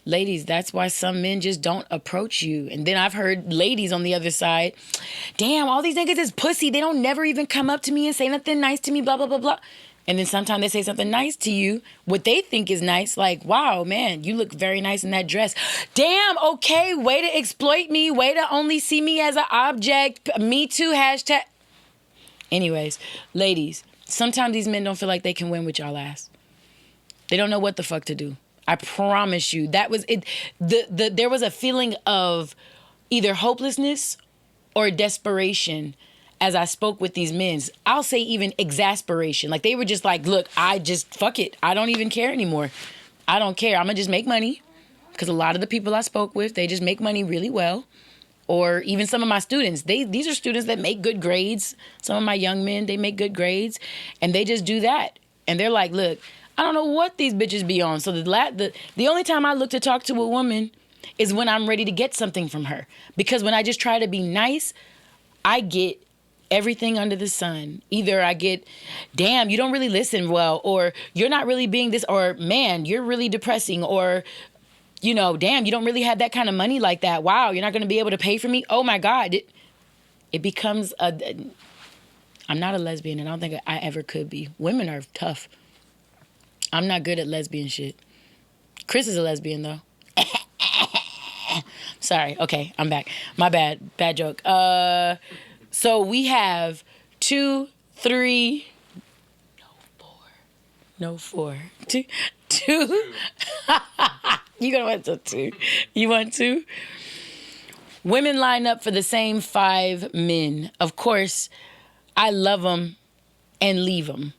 Speaker 2: Ladies, that's why some men just don't approach you. And then I've heard ladies on the other side, damn, all these niggas is pussy. They don't never even come up to me and say nothing nice to me, blah, blah, blah, blah. And then sometimes they say something nice to you, what they think is nice, like, wow, man, you look very nice in that dress. Damn, okay, way to exploit me, way to only see me as an object, me too, hashtag. Anyways, ladies, sometimes these men don't feel like they can win with y'all ass. They don't know what the fuck to do. I promise you, that was it. There was a feeling of either hopelessness or desperation as I spoke with these men. I'll say even exasperation. Like, they were just like, look, I just, fuck it. I don't even care anymore. I don't care. I'm going to just make money. Because a lot of the people I spoke with, they just make money really well. Or even some of my students, these are students that make good grades. Some of my young men, they make good grades. And they just do that. And they're like, look, I don't know what these bitches be on. So the only time I look to talk to a woman is when I'm ready to get something from her. Because when I just try to be nice, I get everything under the sun. Either I get, damn, you don't really listen well, or you're not really being this, or man, you're really depressing, or, you know, damn, you don't really have that kind of money like that. Wow, you're not going to be able to pay for me. Oh my God. It becomes I'm not a lesbian, and I don't think I ever could be. Women are tough. I'm not good at lesbian shit. Chris is a lesbian, though. Sorry. Okay, I'm back. My bad. Bad joke. So we have 2, 3... No, 4. 2. You gonna want to 2. You want 2? Women line up for the same 5 men. Of course, I love them and leave them.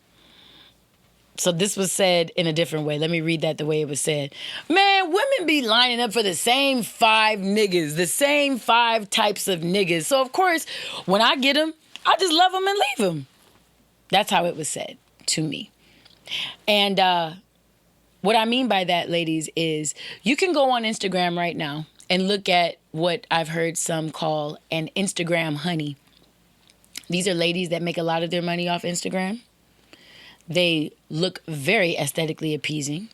Speaker 2: So this was said in a different way. Let me read that the way it was said. Man, women be lining up for the same 5 niggas, the same 5 types of niggas. So, of course, when I get them, I just love them and leave them. That's how it was said to me. And what I mean by that, ladies, is you can go on Instagram right now and look at what I've heard some call an Instagram honey. These are ladies that make a lot of their money off Instagram. They look very aesthetically appeasing.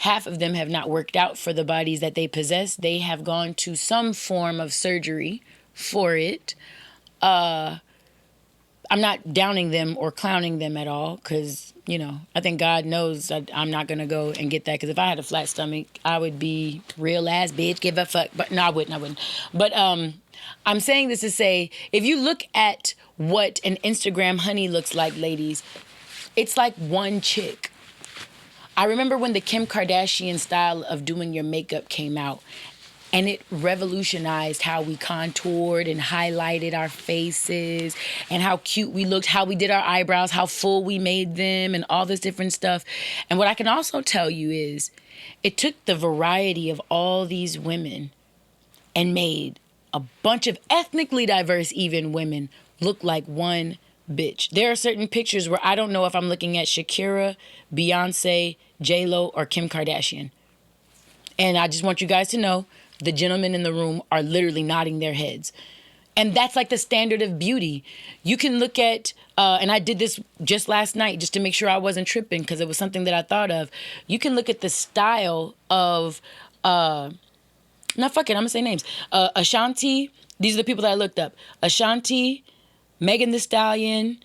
Speaker 2: Half of them have not worked out for the bodies that they possess. They have gone to some form of surgery for it. I'm not downing them or clowning them at all because, you know, I think God knows I'm not going to go and get that, because if I had a flat stomach, I would be real ass bitch, give a fuck. But no, I wouldn't. But I'm saying this to say, if you look at what an Instagram honey looks like, ladies, it's like one chick. I remember when the Kim Kardashian style of doing your makeup came out, and it revolutionized how we contoured and highlighted our faces and how cute we looked, how we did our eyebrows, how full we made them, and all this different stuff. And what I can also tell you is it took the variety of all these women and made a bunch of ethnically diverse even women look like one bitch. There are certain pictures where I don't know if I'm looking at Shakira, Beyonce, J-Lo, or Kim Kardashian. And I just want you guys to know the gentlemen in the room are literally nodding their heads. And that's like the standard of beauty. You can look at, and I did this just last night just to make sure I wasn't tripping because it was something that I thought of. You can look at the style of, I'm gonna say names. Ashanti, these are the people that I looked up. Ashanti, Megan Thee Stallion,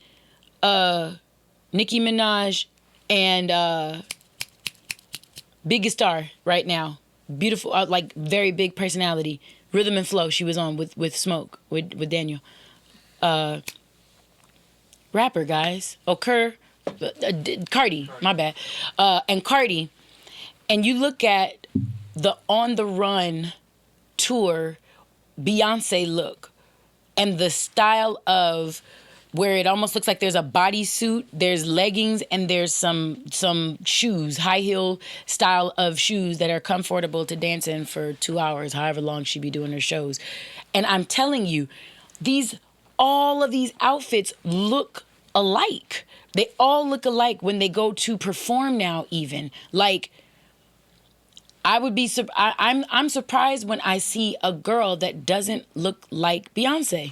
Speaker 2: Nicki Minaj, and biggest star right now. Beautiful, like very big personality. Rhythm and Flow, she was on with Smoke, with Daniel. Rapper, guys. Cardi, my bad. And Cardi. And you look at the On the Run tour Beyonce look and the style of where it almost looks like there's a bodysuit, there's leggings, and there's some shoes, high heel style of shoes that are comfortable to dance in for 2 hours, however long she be doing her shows. And I'm telling you, all of these outfits look alike. They all look alike when they go to perform now even. Like, I'm surprised when I see a girl that doesn't look like Beyonce.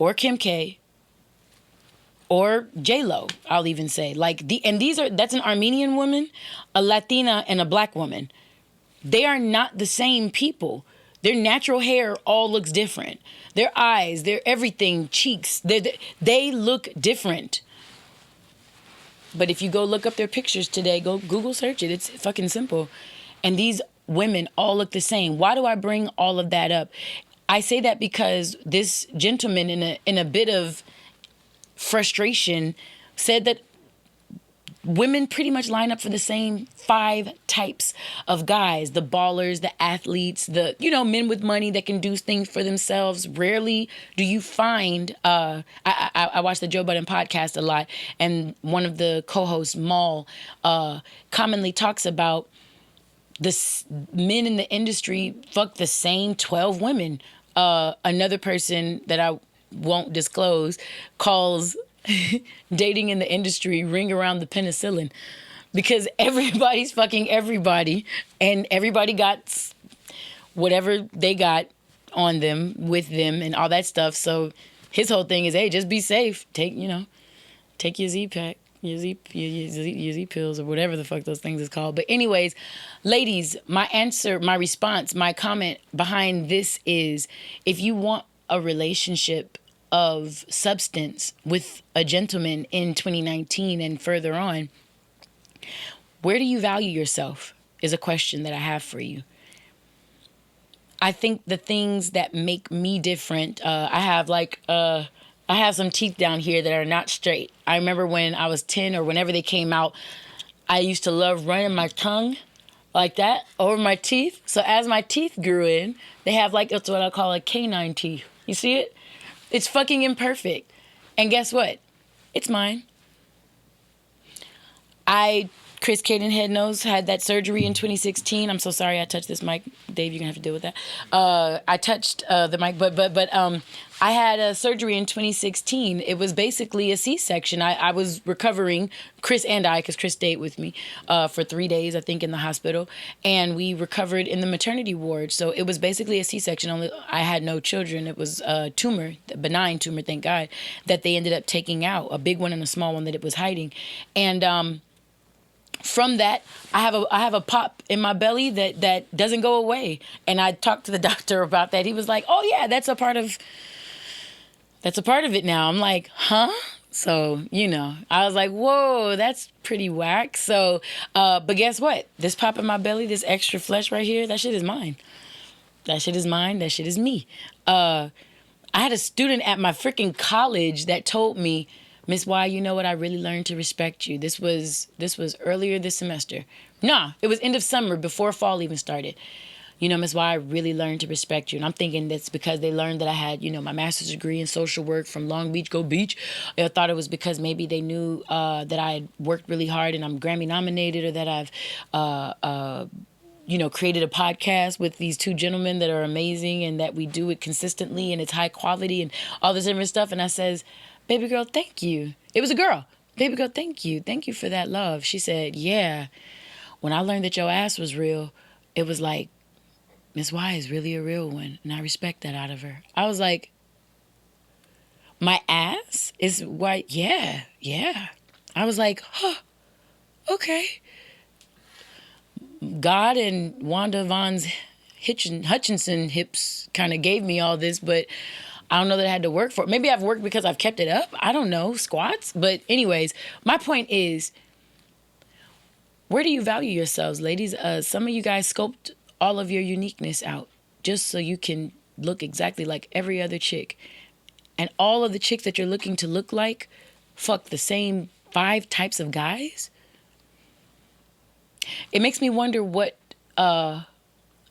Speaker 2: or Kim K or J-Lo, I'll even say. That's an Armenian woman, a Latina, and a black woman. They are not the same people. Their natural hair all looks different. Their eyes, their everything, cheeks, they look different. But if you go look up their pictures today, go Google search it. It's fucking simple. And these women all look the same. Why do I bring all of that up? I say that because this gentleman, in a bit of frustration, said that women pretty much line up for the same 5 types of guys: the ballers, the athletes, the men with money that can do things for themselves. Rarely do you find. I watch the Joe Budden podcast a lot, and one of the co-hosts, Maul, commonly talks about men in the industry fuck the same 12 women. Another person that I won't disclose calls dating in the industry ring around the penicillin, because everybody's fucking everybody, and everybody got whatever they got on them, with them, and all that stuff. So his whole thing is, hey, just be safe. Take your Z-Pack, your Z pills, or whatever the fuck those things is called. But anyways, ladies, my answer, my response, my comment behind this is, if you want a relationship of substance with a gentleman in 2019 and further on, where do you value yourself is a question that I have for you. I think the things that make me different, I have some teeth down here that are not straight. I remember when I was 10 or whenever they came out, I used to love running my tongue like that over my teeth. So as my teeth grew in, they have that's what I call a canine teeth. You see it? It's fucking imperfect. And guess what? It's mine. Chris Cadenhead knows, had that surgery in 2016. I'm so sorry I touched this mic. Dave, you're going to have to deal with that. I touched the mic, but I had a surgery in 2016. It was basically a C-section. I was recovering, Chris and I, because Chris stayed with me for 3 days, I think, in the hospital. And we recovered in the maternity ward. So it was basically a C-section. Only I had no children. It was a tumor, a benign tumor, thank God, that they ended up taking out. A big one and a small one that it was hiding. And from that, I have a pop in my belly that doesn't go away. And I talked to the doctor about that. He was like, "Oh yeah, that's a part of it now." I'm like, "Huh?" So, I was like, "Whoa, that's pretty whack." So, but guess what? This pop in my belly, this extra flesh right here, that shit is mine. That shit is mine. That shit is me. I had a student at my freaking college that told me, "Miss Y, you know what? I really learned to respect you." This was earlier this semester. Nah, it was end of summer before fall even started. "Miss Y, I really learned to respect you." And I'm thinking that's because they learned that I had, my master's degree in social work from Long Beach, go Beach. I thought it was because maybe they knew that I had worked really hard and I'm Grammy nominated, or that I've created a podcast with these 2 gentlemen that are amazing and that we do it consistently and it's high quality and all this different stuff. And I says, "Baby girl, thank you." It was a girl. "Baby girl, thank you. Thank you for that love." She said, "Yeah, when I learned that your ass was real, it was like, Miss Y is really a real one. And I respect that out of her." I was like, "My ass is white?" Yeah. I was like, "Huh, okay." God and Wanda Vaughn's Hutchinson hips kind of gave me all this, but I don't know that I had to work for it. Maybe I've worked because I've kept it up. I don't know, squats. But anyways, my point is, where do you value yourselves, ladies? Some of you guys scoped all of your uniqueness out just so you can look exactly like every other chick. And all of the chicks that you're looking to look like fuck the same 5 types of guys. It makes me wonder what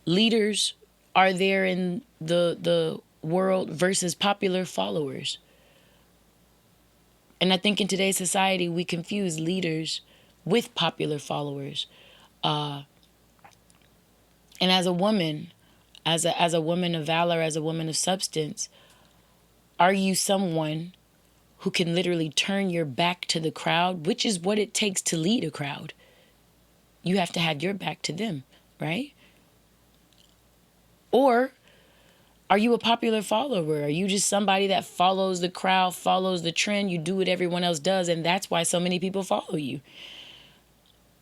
Speaker 2: leaders are there in the world versus popular followers. And I think in today's society, we confuse leaders with popular followers. And as a woman, as a woman of valor, as a woman of substance, are you someone who can literally turn your back to the crowd, which is what it takes to lead a crowd? You have to have your back to them, right? Or Are you a popular follower? Are you just somebody that follows the crowd, follows the trend? You do what everyone else does, and that's why so many people follow you.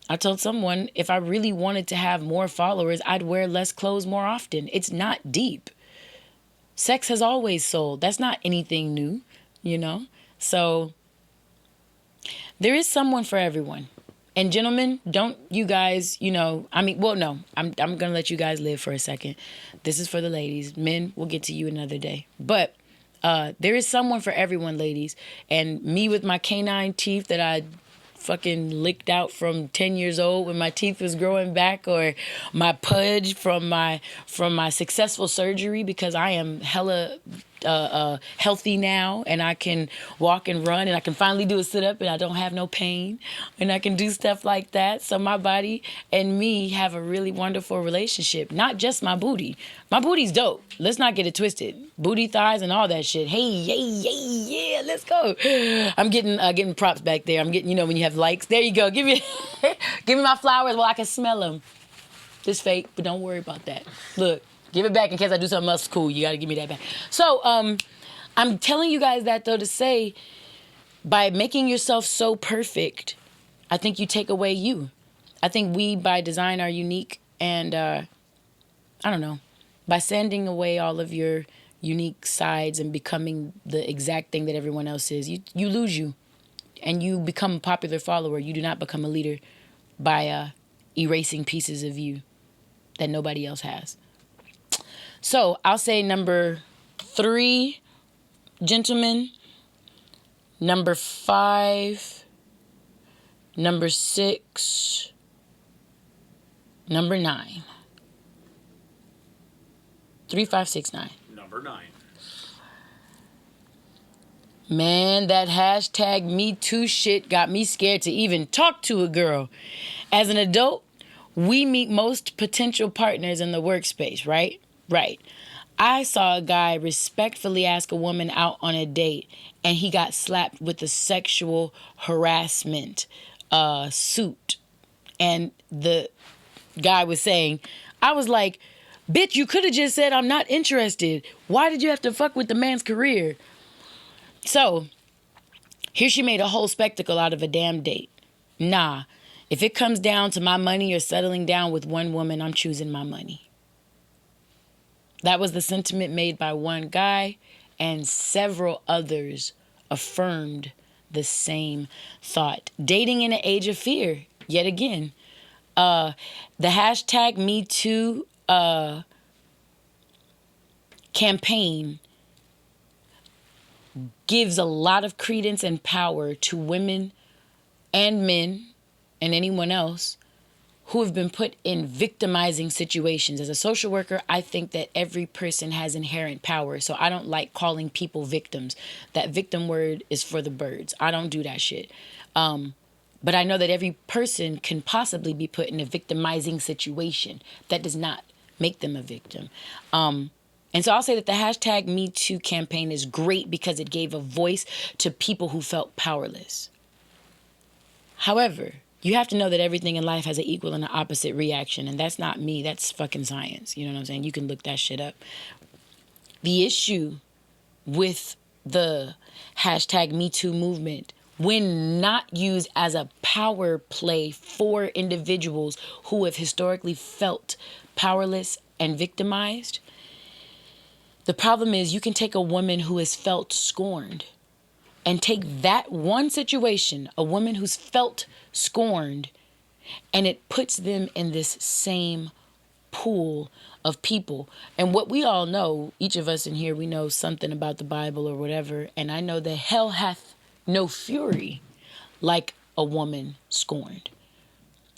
Speaker 2: I told someone if I really wanted to have more followers, I'd wear less clothes more often. It's not deep. Sex has always sold. That's not anything new, you know? So there is someone for everyone. And gentlemen, don't you guys, no, I'm going to let you guys live for a second. This is for the ladies. Men, we'll get to you another day. But there is someone for everyone, ladies. And me with my canine teeth that I fucking licked out from 10 years old when my teeth was growing back, or my pudge from my successful surgery, because I am hella healthy now, and I can walk and run, and I can finally do a sit-up, and I don't have no pain, and I can do stuff like that. So my body and me have a really wonderful relationship. Not just my booty. My booty's dope. Let's not get it twisted. Booty, thighs, and all that shit. Hey, yeah, let's go. I'm getting props back there. I'm getting, when you have likes. There you go. Give me my flowers while I can smell them. This fake, but don't worry about that. Look. Give it back in case I do something else cool. You got to give me that back. So I'm telling you guys that, though, to say, by making yourself so perfect, I think you take away you. I think we, by design, are unique. And, I don't know, by sending away all of your unique sides and becoming the exact thing that everyone else is, you lose you. And you become a popular follower. You do not become a leader by erasing pieces of you that nobody else has. So I'll say number 3, gentlemen. Number 5. Number 6. Number 9. 3, 5, 6, 9.
Speaker 4: Number 9.
Speaker 2: Man, that hashtag Me Too shit got me scared to even talk to a girl. As an adult, we meet most potential partners in the workspace, right? Right. I saw a guy respectfully ask a woman out on a date, and he got slapped with a sexual harassment suit. And the guy was saying, I was like, bitch, you could have just said, I'm not interested. Why did you have to fuck with the man's career? So, here she made a whole spectacle out of a damn date. Nah, if it comes down to my money or settling down with one woman, I'm choosing my money. That was the sentiment made by one guy, and several others affirmed the same thought. Dating in an age of fear, yet again. The hashtag Me Too campaign gives a lot of credence and power to women and men and anyone else who have been put in victimizing situations. As a social worker, I think that every person has inherent power. So I don't like calling people victims. That victim word is for the birds. I don't do that shit. But I know that every person can possibly be put in a victimizing situation. That does not make them a victim. And so I'll say that the hashtag Me Too campaign is great because it gave a voice to people who felt powerless. However, you have to know that everything in life has an equal and an opposite reaction. And that's not me. That's fucking science. You know what I'm saying? You can look that shit up. The issue with the hashtag Me Too movement, when not used as a power play for individuals who have historically felt powerless and victimized, the problem is you can take a woman who has felt scorned and take that one situation, a woman who's felt scorned, and it puts them in this same pool of people. And what we all know, each of us in here, we know something about the Bible or whatever, and I know that hell hath no fury like a woman scorned.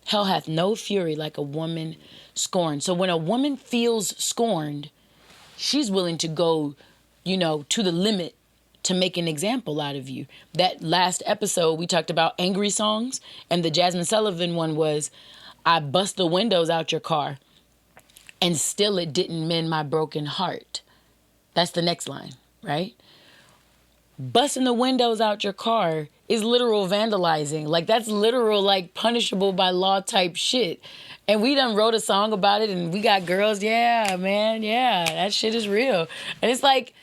Speaker 2: Hell hath no fury like a woman scorned. So when a woman feels scorned, she's willing to go, to the limit to make an example out of you. That last episode, we talked about angry songs, and the Jasmine Sullivan one was, I bust the windows out your car, and still it didn't mend my broken heart. That's the next line, right? Busting the windows out your car is literal vandalizing. Like, that's literal, like, punishable by law type shit. And we done wrote a song about it, and we got girls, yeah, man, yeah, that shit is real. And it's like,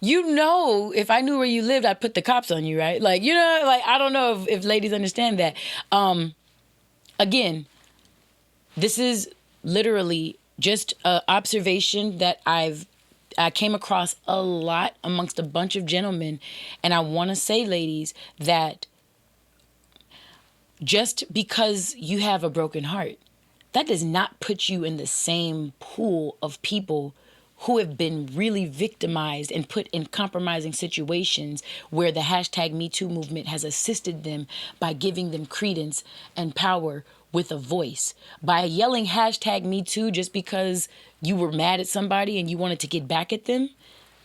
Speaker 2: you know, if I knew where you lived, I'd put the cops on you, right? Like, you know, like, I don't know if ladies understand that. Again, this is literally just an observation that I came across a lot amongst a bunch of gentlemen. And I want to say, ladies, that just because you have a broken heart, that does not put you in the same pool of people who have been really victimized and put in compromising situations where the hashtag Me Too movement has assisted them by giving them credence and power with a voice. By yelling hashtag Me Too just because you were mad at somebody and you wanted to get back at them,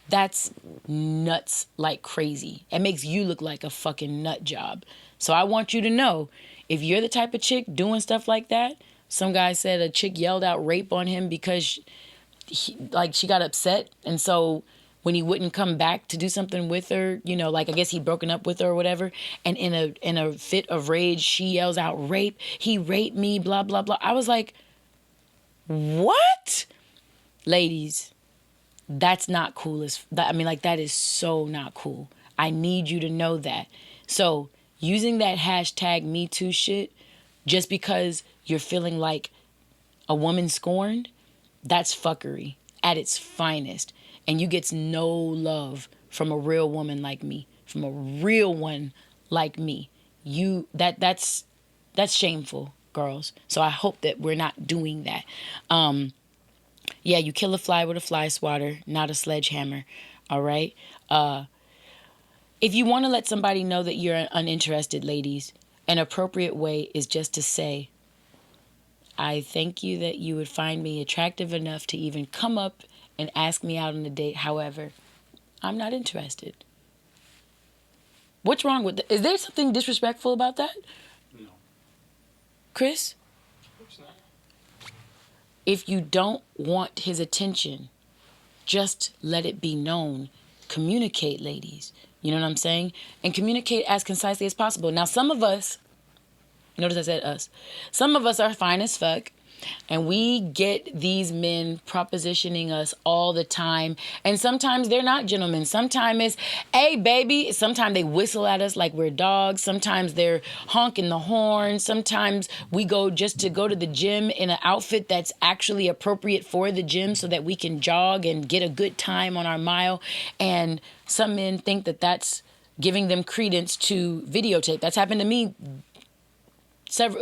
Speaker 2: that's nuts like crazy. It makes you look like a fucking nut job. So I want you to know, if you're the type of chick doing stuff like that, some guy said a chick yelled out rape on him because she got upset, and so when he wouldn't come back to do something with her, you know, like I guess he'd broken up with her or whatever, and in a fit of rage, she yells out rape. He raped me, blah blah blah. I was like, what? Ladies, that's not cool. That is so not cool. I need you to know that. So using that hashtag Me Too shit just because you're feeling like a woman scorned, that's fuckery at its finest. And you get no love from a real woman like me, from a real one like me. That's shameful, girls. So I hope that we're not doing that. Yeah, you kill a fly with a fly swatter, not a sledgehammer. All right? If you want to let somebody know that you're uninterested, ladies, an appropriate way is just to say, I thank you that you would find me attractive enough to even come up and ask me out on a date. However, I'm not interested. What's wrong with that? Is there something disrespectful about that?
Speaker 3: No.
Speaker 2: Chris?
Speaker 3: It's not.
Speaker 2: If you don't want his attention, just let it be known. Communicate, ladies. You know what I'm saying? And communicate as concisely as possible. Now, some of us, notice I said us, some of us are fine as fuck, and we get these men propositioning us all the time. And sometimes they're not gentlemen. Sometimes it's, hey, baby. Sometimes they whistle at us like we're dogs. Sometimes they're honking the horn. Sometimes we go just to go to the gym in an outfit that's actually appropriate for the gym so that we can jog and get a good time on our mile. And some men think that that's giving them credence to videotape. That's happened to me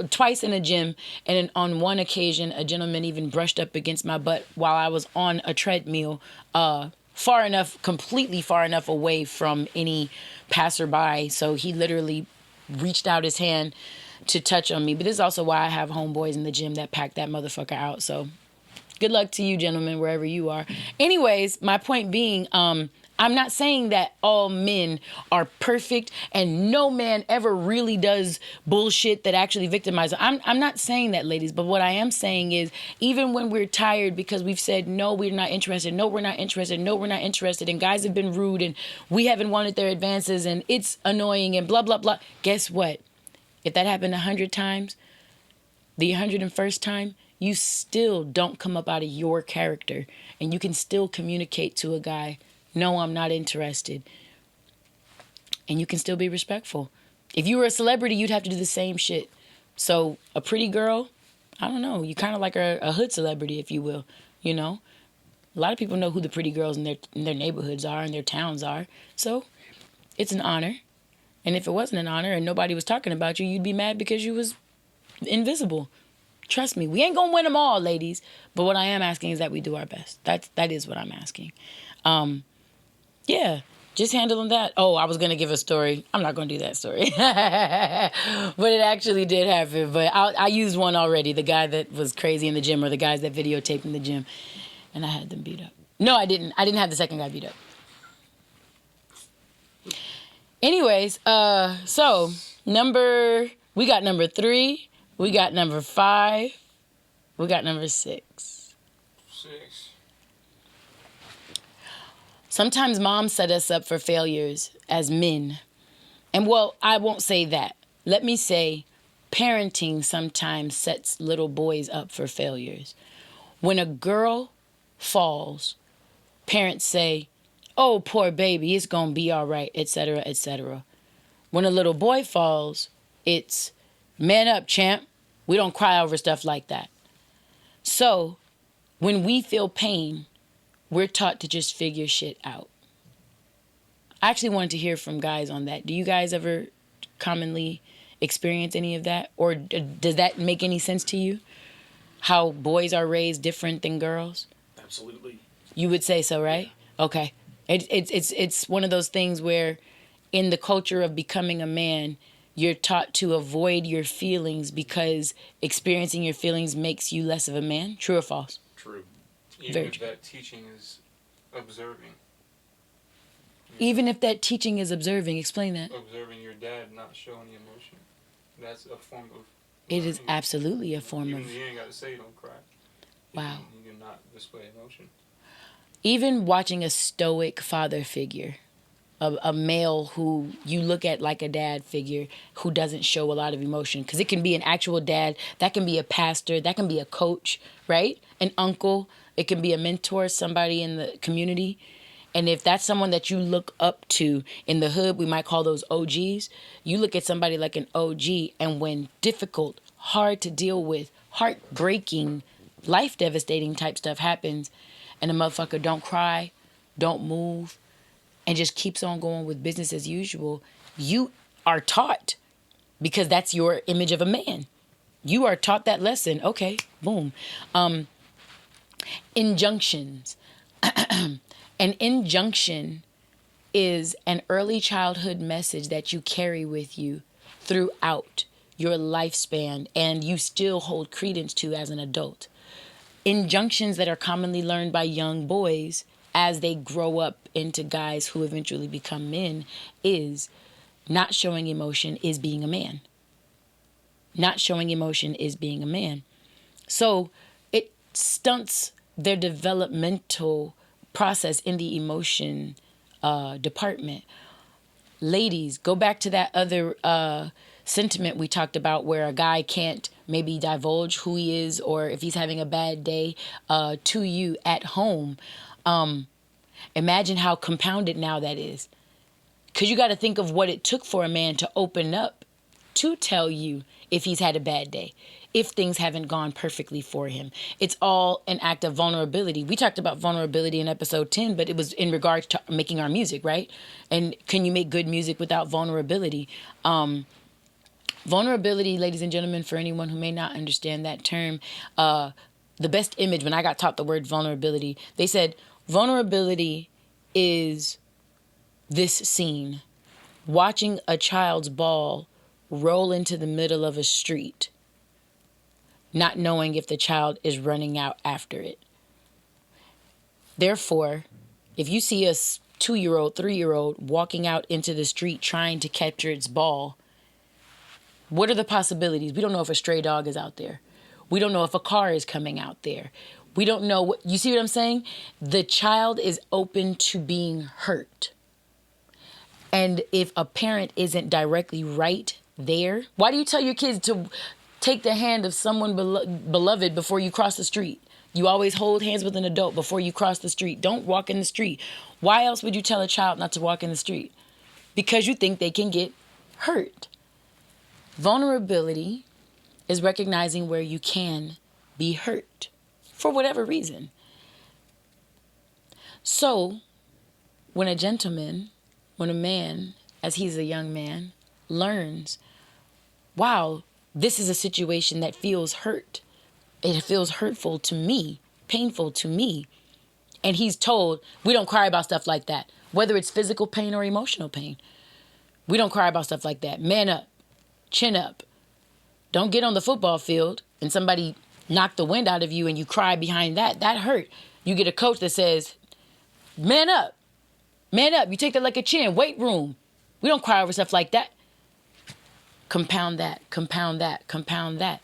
Speaker 2: twice in a gym, and on one occasion a gentleman even brushed up against my butt while I was on a treadmill, completely far enough away from any passerby, so he literally reached out his hand to touch on me. But this is also why I have homeboys in the gym that pack that motherfucker out. So good luck to you, gentlemen, wherever you are. Anyways, my point being, I'm not saying that all men are perfect and no man ever really does bullshit that actually victimizes. I'm not saying that, ladies, but what I am saying is, even when we're tired because we've said, no, we're not interested, no, we're not interested, no, we're not interested, and guys have been rude and we haven't wanted their advances and it's annoying and blah, blah, blah. Guess what? If that happened 100 times, the 101st time, you still don't come up out of your character, and you can still communicate to a guy, no, I'm not interested. And you can still be respectful. If you were a celebrity, you'd have to do the same shit. So a pretty girl, I don't know, you kind of like a hood celebrity, if you will, you know? A lot of people know who the pretty girls in their neighborhoods are and their towns are. So it's an honor. And if it wasn't an honor and nobody was talking about you, you'd be mad because you was invisible. Trust me, we ain't gonna win them all, ladies. But what I am asking is that we do our best. That is what I'm asking. Yeah, just handling that. Oh, I was going to give a story. I'm not going to do that story. But it actually did happen. But I used one already, the guy that was crazy in the gym, or the guys that videotaped in the gym. And I had them beat up. No, I didn't. I didn't have the second guy beat up. Anyways, so we got number 3, we got number 5, we got number 6.
Speaker 3: 6.
Speaker 2: Sometimes moms set us up for failures as men. And well, I won't say that. Let me say parenting sometimes sets little boys up for failures. When a girl falls, parents say, "Oh, poor baby, it's going to be all right," etc., etc. When a little boy falls, it's, "Man up, champ." We don't cry over stuff like that. So, when we feel pain, we're taught to just figure shit out. I actually wanted to hear from guys on that. Do you guys ever commonly experience any of that? Or does that make any sense to you? How boys are raised different than girls?
Speaker 4: Absolutely.
Speaker 2: You would say so, right? Okay. It's one of those things where in the culture of becoming a man, you're taught to avoid your feelings because experiencing your feelings makes you less of a man. True or false?
Speaker 4: True.
Speaker 3: Even
Speaker 2: Very
Speaker 3: if
Speaker 2: true.
Speaker 3: that teaching is observing.
Speaker 2: Even if that teaching is observing, explain that.
Speaker 3: Observing your dad not showing emotion. That's a form of
Speaker 2: It is
Speaker 3: learning.
Speaker 2: absolutely a form
Speaker 3: Even
Speaker 2: of,
Speaker 3: you ain't got to say don't cry.
Speaker 2: wow.
Speaker 3: You can not display emotion.
Speaker 2: Even watching a stoic father figure, a male who you look at like a dad figure who doesn't show a lot of emotion, because it can be an actual dad, that can be a pastor, that can be a coach, right? An uncle, it can be a mentor, somebody in the community. And if that's someone that you look up to in the hood, we might call those OGs. You look at somebody like an OG, and when difficult, hard to deal with, heartbreaking, life devastating type stuff happens, and the motherfucker don't cry, don't move, and just keeps on going with business as usual, you are taught, because that's your image of a man. You are taught that lesson. Okay, boom. Injunctions. An injunction is an early childhood message that you carry with you throughout your lifespan and you still hold credence to as an adult. Injunctions that are commonly learned by young boys as they grow up into guys who eventually become men is not showing emotion is being a man. Not showing emotion is being a man. So it stunts their developmental process in the emotion department. Ladies, go back to that other sentiment we talked about where a guy can't maybe divulge who he is or if he's having a bad day to you at home. Imagine how compounded now that is. Because you got to think of what it took for a man to open up to tell you if he's had a bad day, if things haven't gone perfectly for him. It's all an act of vulnerability. We talked about vulnerability in episode 10, but it was in regards to making our music, right? And can you make good music without vulnerability? Vulnerability, ladies and gentlemen, for anyone who may not understand that term, the best image, when I got taught the word vulnerability, they said vulnerability is this scene. Watching a child's ball roll into the middle of a street, not knowing if the child is running out after it. Therefore, if you see a 2-year-old, 3-year-old walking out into the street trying to capture its ball, what are the possibilities? We don't know if a stray dog is out there. We don't know if a car is coming out there. We don't know what, you see what I'm saying? The child is open to being hurt. And if a parent isn't directly right there, why do you tell your kids to take the hand of someone beloved before you cross the street? You always hold hands with an adult before you cross the street. Don't walk in the street. Why else would you tell a child not to walk in the street? Because you think they can get hurt. Vulnerability is recognizing where you can be hurt for whatever reason. So, when a man, as he's a young man, learns, wow, this is a situation that feels hurt. It feels hurtful to me, painful to me. And he's told, we don't cry about stuff like that, whether it's physical pain or emotional pain. We don't cry about stuff like that. Man up, chin up. Don't get on the football field and somebody knock the wind out of you and you cry behind that. That hurt. You get a coach that says, man up. Man up. You take that like a chin. Weight room. We don't cry over stuff like that. Compound that, compound that, compound that.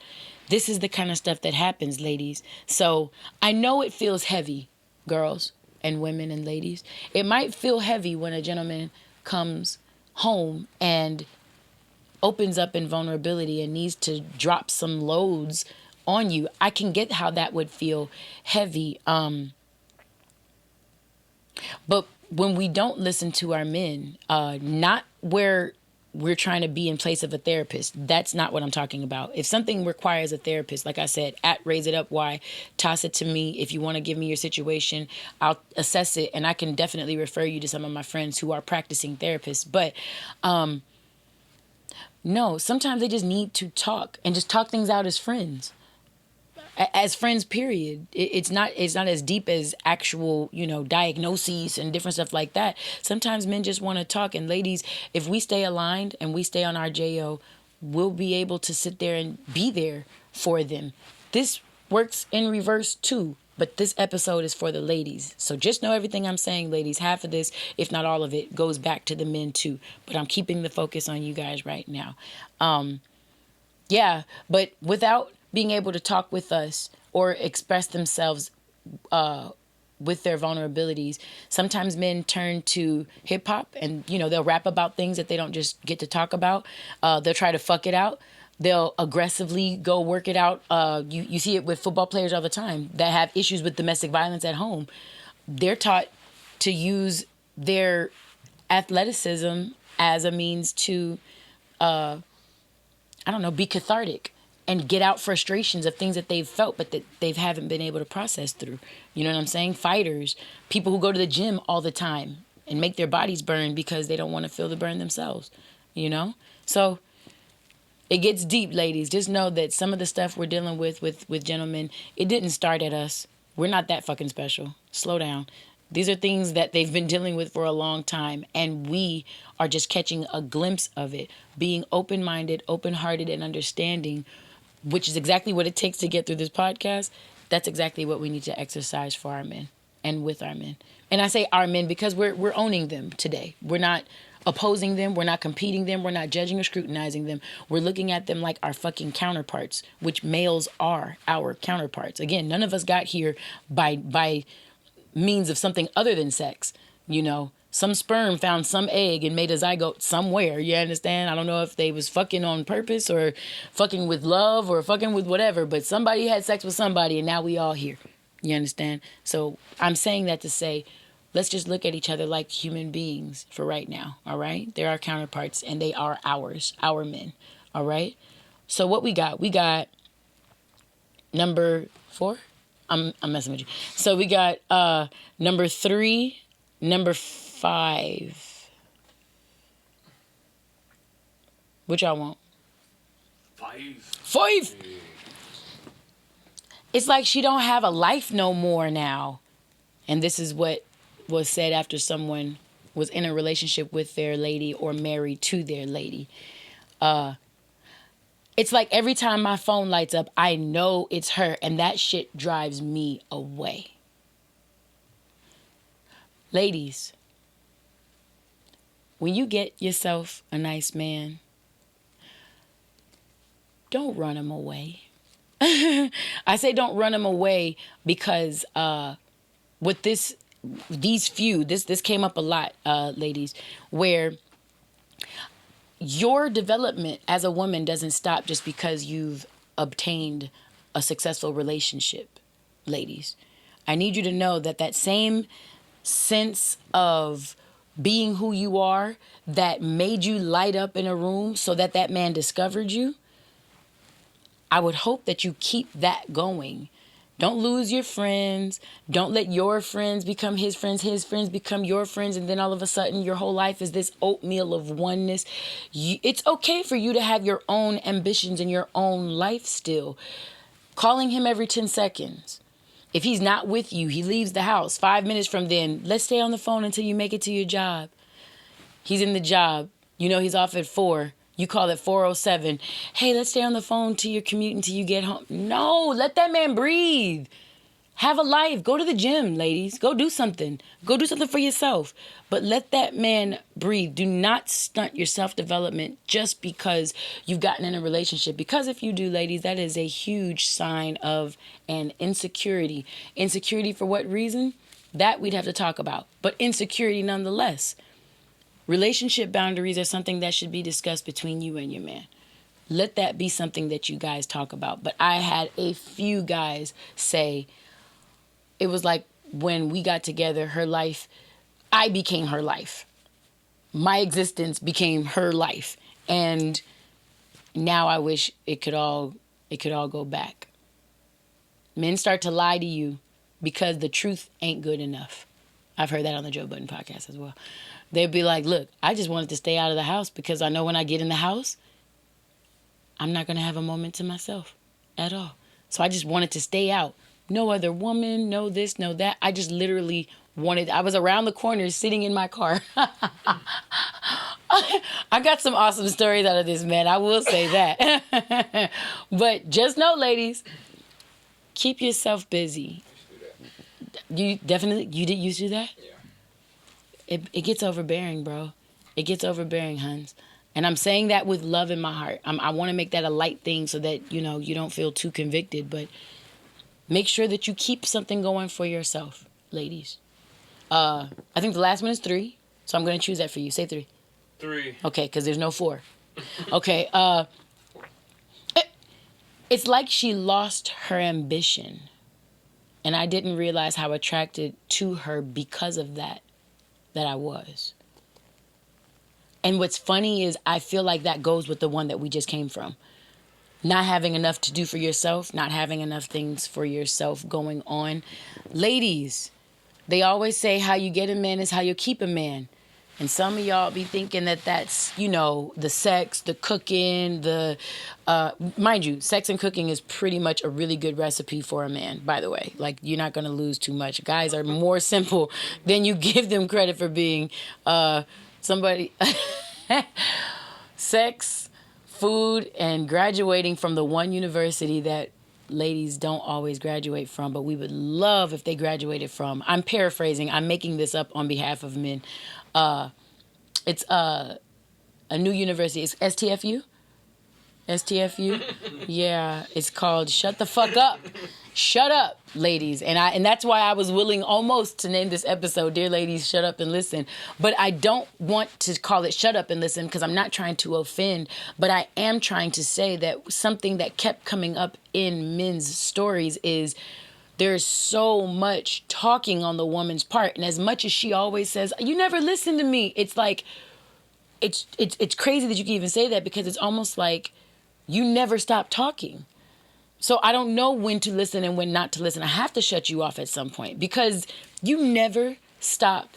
Speaker 2: This is the kind of stuff that happens, ladies. So I know it feels heavy, girls and women and ladies. It might feel heavy when a gentleman comes home and opens up in vulnerability and needs to drop some loads on you, I can get how that would feel heavy. But when we don't listen to our men, not where we're trying to be in place of a therapist. That's not what I'm talking about. If something requires a therapist, like I said, at Raise It Up, why, toss it to me. If you want to give me your situation, I'll assess it, and I can definitely refer you to some of my friends who are practicing therapists. But no, sometimes they just need to talk and just talk things out as friends. As friends, period. It's not as deep as actual, diagnoses and different stuff like that. Sometimes men just want to talk. And ladies, if we stay aligned and we stay on our JO, we'll be able to sit there and be there for them. This works in reverse too. But this episode is for the ladies. So just know everything I'm saying, ladies. Half of this, if not all of it, goes back to the men too. But I'm keeping the focus on you guys right now. Yeah, but without being able to talk with us or express themselves with their vulnerabilities, sometimes men turn to hip hop and, they'll rap about things that they don't just get to talk about. They'll try to fuck it out. They'll aggressively go work it out. You see it with football players all the time that have issues with domestic violence at home. They're taught to use their athleticism as a means to, be cathartic and get out frustrations of things that they've felt but that they haven't been able to process through. You know what I'm saying? Fighters, people who go to the gym all the time and make their bodies burn because they don't want to feel the burn themselves, So it gets deep, ladies. Just know that some of the stuff we're dealing with gentlemen, it didn't start at us. We're not that fucking special. Slow down. These are things that they've been dealing with for a long time, and we are just catching a glimpse of it. Being open-minded, open-hearted, and understanding, which is exactly what it takes to get through this podcast. That's exactly what we need to exercise for our men and with our men. And I say our men because we're owning them today. We're not opposing them. We're not competing them. We're not judging or scrutinizing them. We're looking at them like our fucking counterparts, which males are our counterparts. Again, none of us got here by means of something other than sex. Some sperm found some egg and made a zygote somewhere. You understand? I don't know if they was fucking on purpose or fucking with love or fucking with whatever, but somebody had sex with somebody and now we all here. You understand? So I'm saying that to say, let's just look at each other like human beings for right now. All right? They're our counterparts and they are ours, our men. All right? So what we got? We got number 4. I'm messing with you. So we got number 3, number 5. What y'all want? 5. It's like she don't have a life no more now. And this is what was said after someone was in a relationship with their lady or married to their lady. It's like every time my phone lights up, I know it's her, and that shit drives me away. Ladies, when you get yourself a nice man, don't run him away. I say don't run him away because with this came up a lot, ladies, where your development as a woman doesn't stop just because you've obtained a successful relationship, ladies. I need you to know that same sense of being who you are that made you light up in a room so that man discovered you, I would hope that you keep that going. Don't lose your friends. Don't let your friends become his friends become your friends, and then all of a sudden your whole life is this oatmeal of oneness. It's okay for you to have your own ambitions and your own life still. Calling him every 10 seconds. If he's not with you, he leaves the house. 5 minutes from then, let's stay on the phone until you make it to your job. He's in the job. He's off at 4. You call it 4:07. Hey, let's stay on the phone till your commute until you get home. No, let that man breathe. Have a life. Go to the gym, ladies. Go do something. Go do something for yourself. But let that man breathe. Do not stunt your self-development just because you've gotten in a relationship. Because if you do, ladies, that is a huge sign of an insecurity. Insecurity for what reason? That we'd have to talk about. But insecurity nonetheless. Relationship boundaries are something that should be discussed between you and your man. Let that be something that you guys talk about. But I had a few guys say, it was like when we got together, her life, I became her life. My existence became her life. And now I wish it could all go back. Men start to lie to you because the truth ain't good enough. I've heard that on the Joe Budden podcast as well. They'd be like, look, I just wanted to stay out of the house because I know when I get in the house, I'm not going to have a moment to myself at all. So I just wanted to stay out. No other woman, no this, no that. I just literally I was around the corner sitting in my car. I got some awesome stories out of this, man. I will say that. But just know, ladies, keep yourself busy. You used to do that? Yeah. It gets overbearing, bro. It gets overbearing, Huns. And I'm saying that with love in my heart. I want to make that a light thing so that, you don't feel too convicted. But make sure that you keep something going for yourself, ladies. I think the last one is 3. So I'm going to choose that for you. Say 3.
Speaker 3: 3.
Speaker 2: Okay, because there's no 4. Okay. It's like she lost her ambition. And I didn't realize how attracted to her because of that I was. And what's funny is I feel like that goes with the one that we just came from. Not having enough to do for yourself, not having enough things for yourself going on. Ladies, they always say how you get a man is how you keep a man. And some of y'all be thinking that that's, the sex, the cooking, mind you, sex and cooking is pretty much a really good recipe for a man, by the way. Like, you're not going to lose too much. Guys are more simple than you give them credit for being. Somebody, sex, food, and graduating from the one university that ladies don't always graduate from, but we would love if they graduated from. I'm paraphrasing. I'm making this up on behalf of men. It's a new university. It's STFU. Yeah, it's called Shut the Fuck Up. Shut up, ladies. And that's why I was willing almost to name this episode, Dear Ladies, Shut Up and Listen. But I don't want to call it Shut Up and Listen because I'm not trying to offend, but I am trying to say that something that kept coming up in men's stories is there's so much talking on the woman's part. And as much as she always says, you never listen to me, it's like, it's crazy that you can even say that because it's almost like you never stop talking. So I don't know when to listen and when not to listen. I have to shut you off at some point because you never stop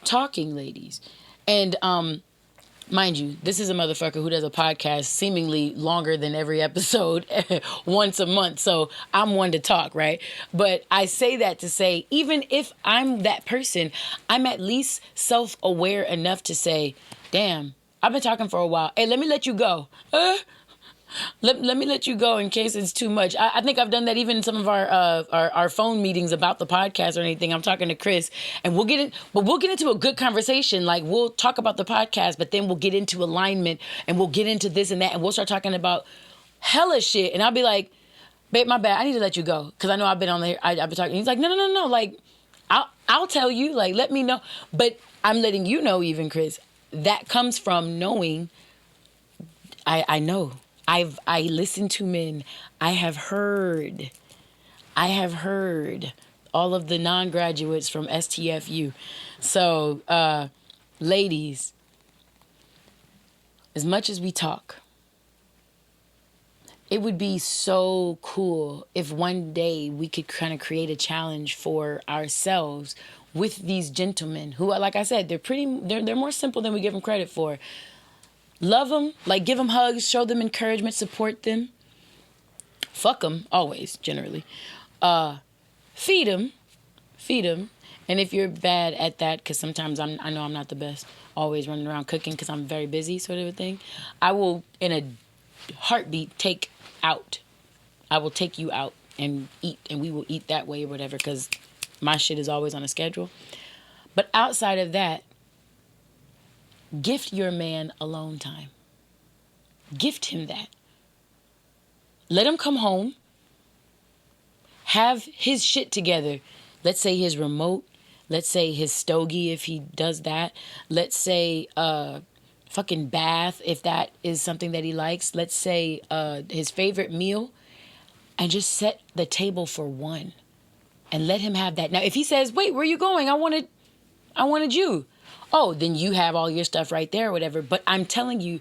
Speaker 2: talking, ladies. And mind you, this is a motherfucker who does a podcast seemingly longer than every episode once a month. So I'm one to talk, right? But I say that to say, even if I'm that person, I'm at least self-aware enough to say, damn, I've been talking for a while. Hey, let me let you go. Let me let you go in case it's too much. I think I've done that even in some of our phone meetings about the podcast or anything. I'm talking to Chris, and we'll get into a good conversation. Like, we'll talk about the podcast, but then we'll get into alignment, and we'll get into this and that, and we'll start talking about hella shit. And I'll be like, babe, my bad. I need to let you go because I know I've been on there. I've been talking. He's like, no. Like, I'll tell you. Like, let me know. But I'm letting you know, even Chris, that comes from knowing. I know. I listen to men. I have heard all of the non-graduates from STFU. So, ladies, as much as we talk, it would be so cool if one day we could kind of create a challenge for ourselves with these gentlemen who, like I said, they're more simple than we give them credit for. Love them, like give them hugs, show them encouragement, support them. Fuck them, always, generally. Feed them. And if you're bad at that, because sometimes I know I'm not the best, always running around cooking because I'm very busy, sort of a thing, I will, in a heartbeat, take out. I will take you out and eat, and we will eat that way or whatever, because my shit is always on a schedule. But outside of that, gift your man alone time. Gift him that. Let him come home, have his shit together. Let's say his remote, Let's say his stogie if he does that. Let's say fucking bath if that is something that he likes. Let's say his favorite meal, and just set the table for one and let him have that. Now, if he says, wait, where are you going? I wanted you. Oh, then you have all your stuff right there or whatever. But I'm telling you,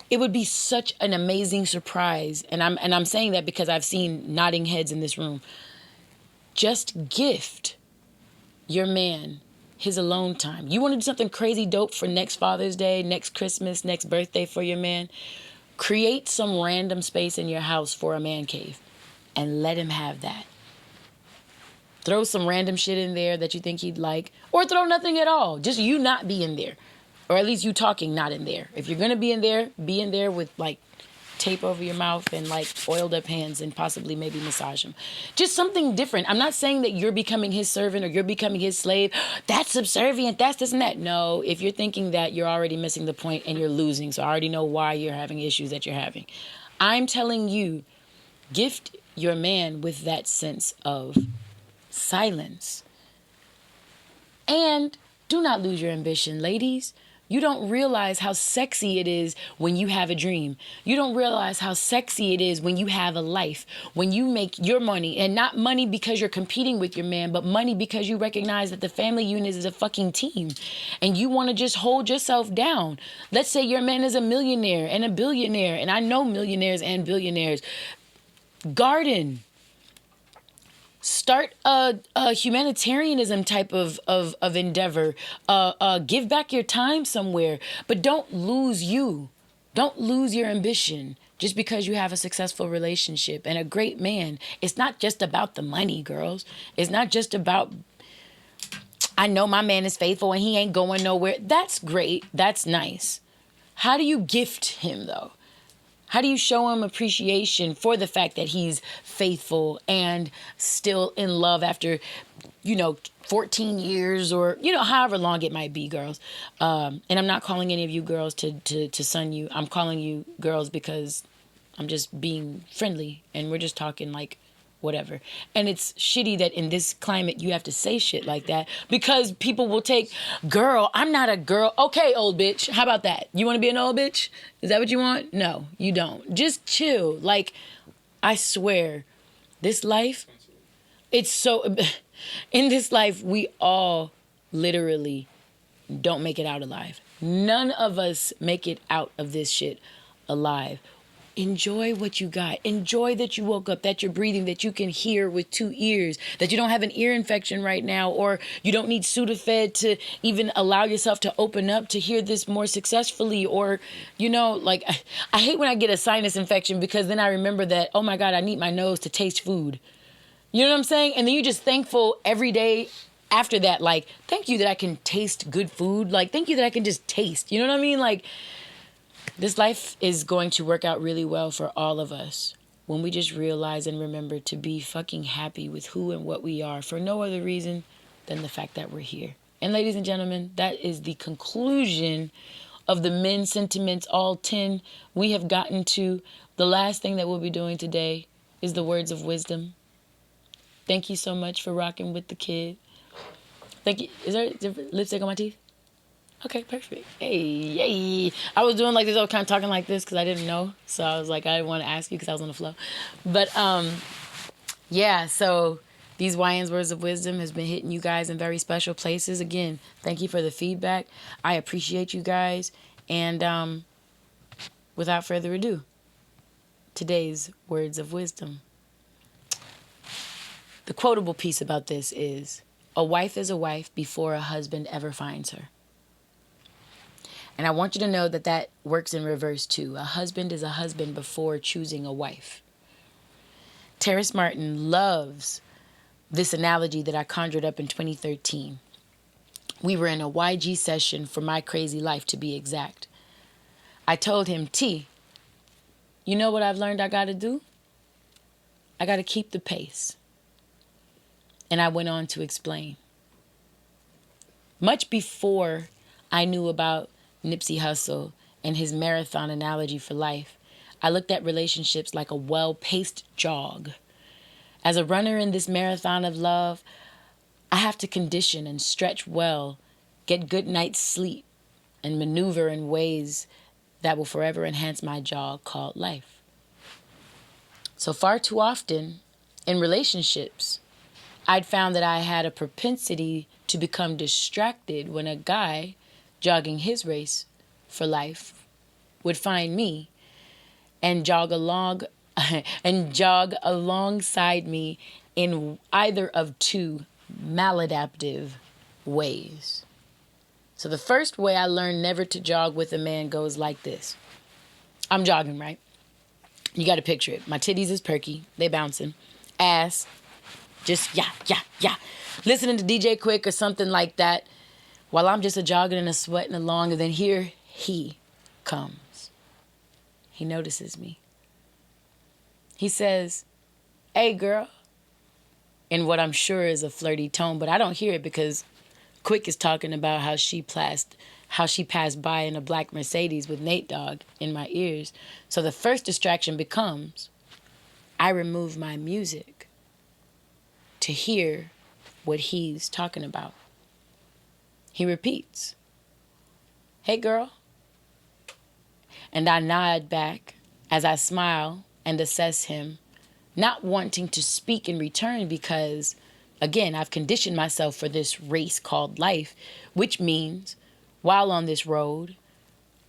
Speaker 2: it would be such an amazing surprise. And I'm saying that because I've seen nodding heads in this room. Just gift your man his alone time. You want to do something crazy dope for next Father's Day, next Christmas, next birthday for your man? Create some random space in your house for a man cave and let him have that. Throw some random shit in there that you think he'd like, or throw nothing at all. Just you not be in there, or at least you talking not in there. If you're going to be in there with like tape over your mouth and like oiled up hands and possibly maybe massage him. Just something different. I'm not saying that you're becoming his servant or you're becoming his slave. That's subservient. That's this and that. No, if you're thinking that, you're already missing the point and you're losing. So I already know why you're having issues that you're having. I'm telling you, gift your man with that sense of silence. And do not lose your ambition, ladies. You don't realize how sexy it is when you have a dream. You don't realize how sexy it is when you have a life, when you make your money, and not money because you're competing with your man, but money because you recognize that the family unit is a fucking team and you want to just hold yourself down. Let's say your man is a millionaire and a billionaire, and I know millionaires and billionaires. Garden. Start a humanitarianism type of endeavor. Give back your time somewhere. But don't lose you. Don't lose your ambition just because you have a successful relationship and a great man. It's not just about the money, girls. It's not just about, I know my man is faithful and he ain't going nowhere. That's great. That's nice. How do you gift him, though? How do you show him appreciation for the fact that he's faithful and still in love after, 14 years or, however long it might be, girls? And I'm not calling any of you girls to son you. I'm calling you girls because I'm just being friendly and we're just talking like whatever. And it's shitty that in this climate you have to say shit like that because people will take, girl, I'm not a girl. Okay, old bitch. How about that? You want to be an old bitch? Is that what you want? No, you don't. Just chill. Like, I swear, this life, it's so, in this life, we all literally don't make it out alive. None of us make it out of this shit alive. Enjoy what you got. Enjoy that you woke up, that you're breathing, that you can hear with 2 ears, that you don't have an ear infection right now, or you don't need Sudafed to even allow yourself to open up to hear this more successfully. Or, I hate when I get a sinus infection because then I remember that, oh my God, I need my nose to taste food. You know what I'm saying? And then you're just thankful every day after that. Like, thank you that I can taste good food. Like, thank you that I can just taste. You know what I mean? Like, this life is going to work out really well for all of us when we just realize and remember to be fucking happy with who and what we are for no other reason than the fact that we're here. And ladies and gentlemen, that is the conclusion of the men's sentiments, all 10 we have gotten to. The last thing that we'll be doing today is the words of wisdom. Thank you so much for rocking with the kid. Thank you. Is there lipstick on my teeth? Okay, perfect. Hey. I was doing like this, I was kind of talking like this because I didn't know. So I was like, I didn't want to ask you because I was on the flow. But yeah, so these Wyann's Words of Wisdom has been hitting you guys in very special places. Again, thank you for the feedback. I appreciate you guys. And without further ado, today's Words of Wisdom. The quotable piece about this is, a wife is a wife before a husband ever finds her. And I want you to know that that works in reverse too. A husband is a husband before choosing a wife. Terrace Martin loves this analogy that I conjured up in 2013. We were in a YG session for My Crazy Life, to be exact. I told him, T, you know what I've learned I got to do? I got to keep the pace. And I went on to explain. Much before I knew about Nipsey Hussle and his marathon analogy for life, I looked at relationships like a well-paced jog. As a runner in this marathon of love, I have to condition and stretch well, get good night's sleep, and maneuver in ways that will forever enhance my jog called life. So far too often, in relationships, I'd found that I had a propensity to become distracted when a guy jogging his race for life would find me and jog alongside me in either of two maladaptive ways. So the first way I learned never to jog with a man goes like this. I'm jogging, right? You got to picture it. My titties is perky. They bouncing. Ass, just yeah. Listening to DJ Quick or something like that while I'm just a jogging and a sweating along. And then here he comes. He notices me. He says, "Hey, girl," in what I'm sure is a flirty tone, but I don't hear it because Quick is talking about how she passed by in a black Mercedes with Nate Dogg in my ears. So the first distraction becomes, I remove my music to hear what he's talking about. He repeats, "Hey, girl." And I nod back as I smile and assess him, not wanting to speak in return because, again, I've conditioned myself for this race called life, which means while on this road,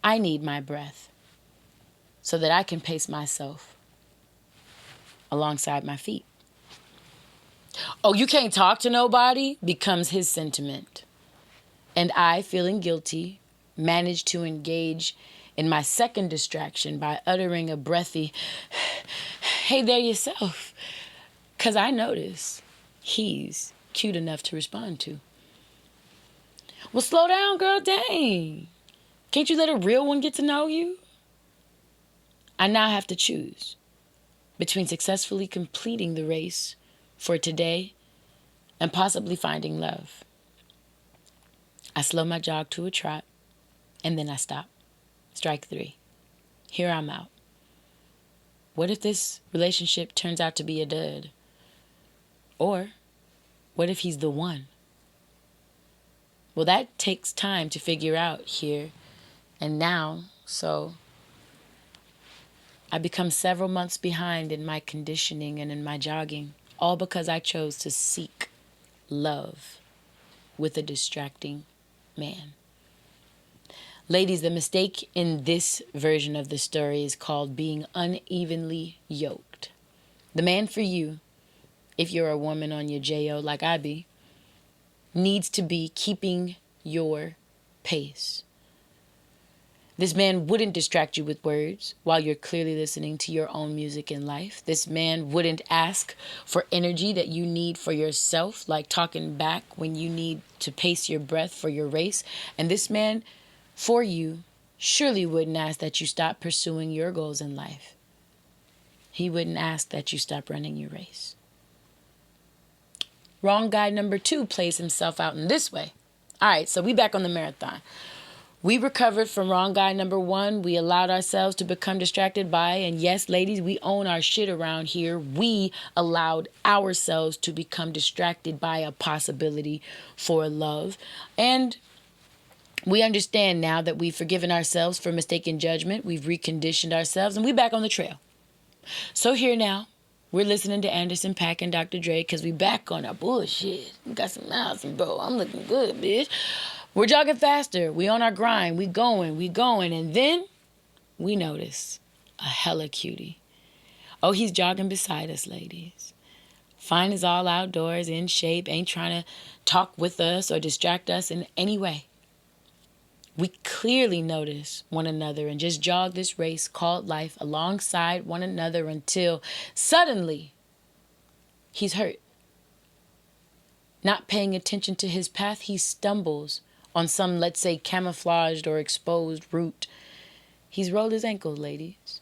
Speaker 2: I need my breath so that I can pace myself alongside my feet. "Oh, you can't talk to nobody?" becomes his sentiment. And I, feeling guilty, manage to engage in my second distraction by uttering a breathy, "Hey there yourself," because I notice he's cute enough to respond to. "Well, slow down, girl, dang. Can't you let a real one get to know you?" I now have to choose between successfully completing the race for today and possibly finding love. I slow my jog to a trot, and then I stop. Strike three. Here I'm out. What if this relationship turns out to be a dud? Or what if he's the one? Well, that takes time to figure out here and now, so I become several months behind in my conditioning and in my jogging, all because I chose to seek love with a distracting man. Ladies, the mistake in this version of the story is called being unevenly yoked. The man for you, if you're a woman on your J.O. like I be, needs to be keeping your pace. This man wouldn't distract you with words while you're clearly listening to your own music in life. This man wouldn't ask for energy that you need for yourself, like talking back when you need to pace your breath for your race. And this man, for you, surely wouldn't ask that you stop pursuing your goals in life. He wouldn't ask that you stop running your race. Wrong guy number 2 plays himself out in this way. All right, so we back on the marathon. We recovered from wrong guy number 1. We allowed ourselves to become distracted by, and yes, ladies, we own our shit around here. We allowed ourselves to become distracted by a possibility for love. And we understand now that we've forgiven ourselves for mistaken judgment. We've reconditioned ourselves, and we back on the trail. So here now, we're listening to Anderson .Paak and Dr. Dre because we back on our bullshit. We got some miles, bro. I'm looking good, bitch. We're jogging faster. We on our grind. We going. And then we notice a hella cutie. Oh, he's jogging beside us, ladies. Fine as all outdoors, in shape, ain't trying to talk with us or distract us in any way. We clearly notice one another and just jog this race called life alongside one another until suddenly he's hurt. Not paying attention to his path, he stumbles on some, let's say, camouflaged or exposed route. He's rolled his ankle, ladies.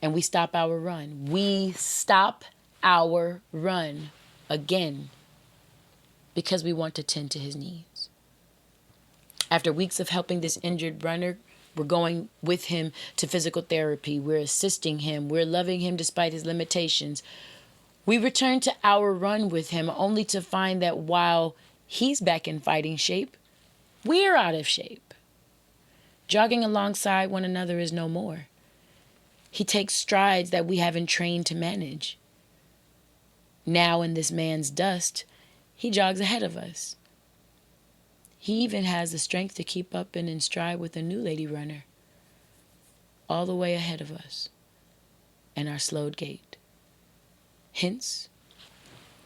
Speaker 2: And we stop our run. We stop our run again because we want to tend to his needs. After weeks of helping this injured runner, we're going with him to physical therapy. We're assisting him. We're loving him despite his limitations. We returned to our run with him only to find that while he's back in fighting shape, we're out of shape. Jogging alongside one another is no more. He takes strides that we haven't trained to manage. Now in this man's dust, he jogs ahead of us. He even has the strength to keep up and in stride with a new lady runner, all the way ahead of us, and our slowed gait. Hence,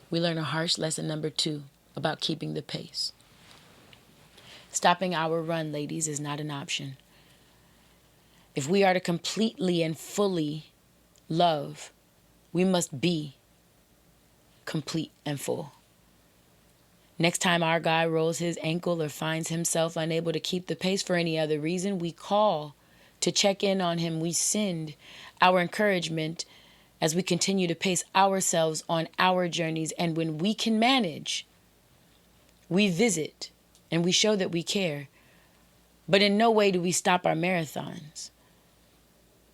Speaker 2: we learn a harsh lesson number 2 about keeping the pace. Stopping our run, ladies, is not an option. If we are to completely and fully love, we must be complete and full. Next time our guy rolls his ankle or finds himself unable to keep the pace for any other reason, we call to check in on him. We send our encouragement as we continue to pace ourselves on our journeys. And when we can manage, we visit and we show that we care. But in no way do we stop our marathons.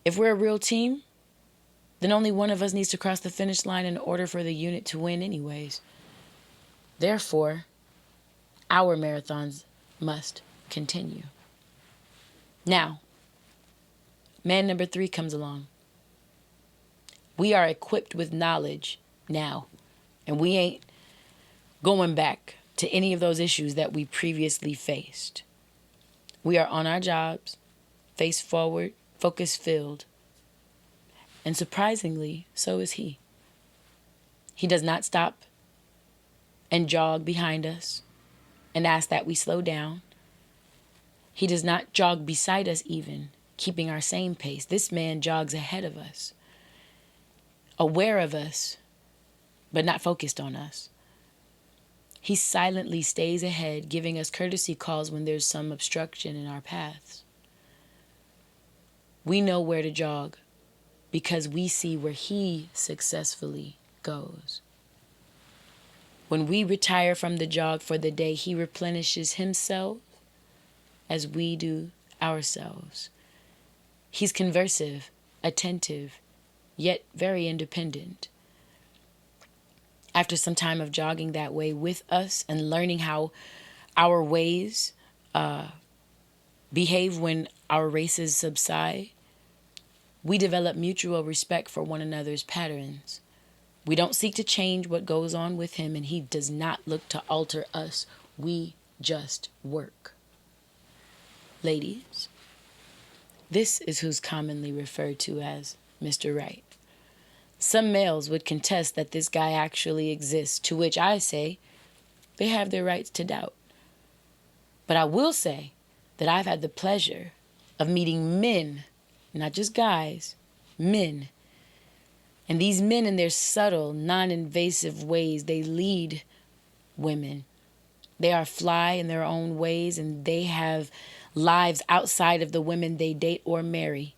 Speaker 2: If we're a real team, then only one of us needs to cross the finish line in order for the unit to win anyways. Therefore, our marathons must continue. Now, man number 3 comes along. We are equipped with knowledge now, and we ain't going back to any of those issues that we previously faced. We are on our jobs, face forward, focus filled. And surprisingly, so is he. He does not stop and jog behind us and ask that we slow down. He does not jog beside us even, keeping our same pace. This man jogs ahead of us, aware of us, but not focused on us. He silently stays ahead, giving us courtesy calls when there's some obstruction in our paths. We know where to jog because we see where he successfully goes. When we retire from the jog for the day, he replenishes himself as we do ourselves. He's conversive, attentive, yet very independent. After some time of jogging that way with us and learning how our ways behave when our races subside, we develop mutual respect for one another's patterns. We don't seek to change what goes on with him, and he does not look to alter us. We just work. Ladies, this is who's commonly referred to as Mr. Right. Some males would contest that this guy actually exists, to which I say they have their rights to doubt. But I will say that I've had the pleasure of meeting men, not just guys, men. And these men, in their subtle, non-invasive ways, they lead women. They are fly in their own ways, and they have lives outside of the women they date or marry.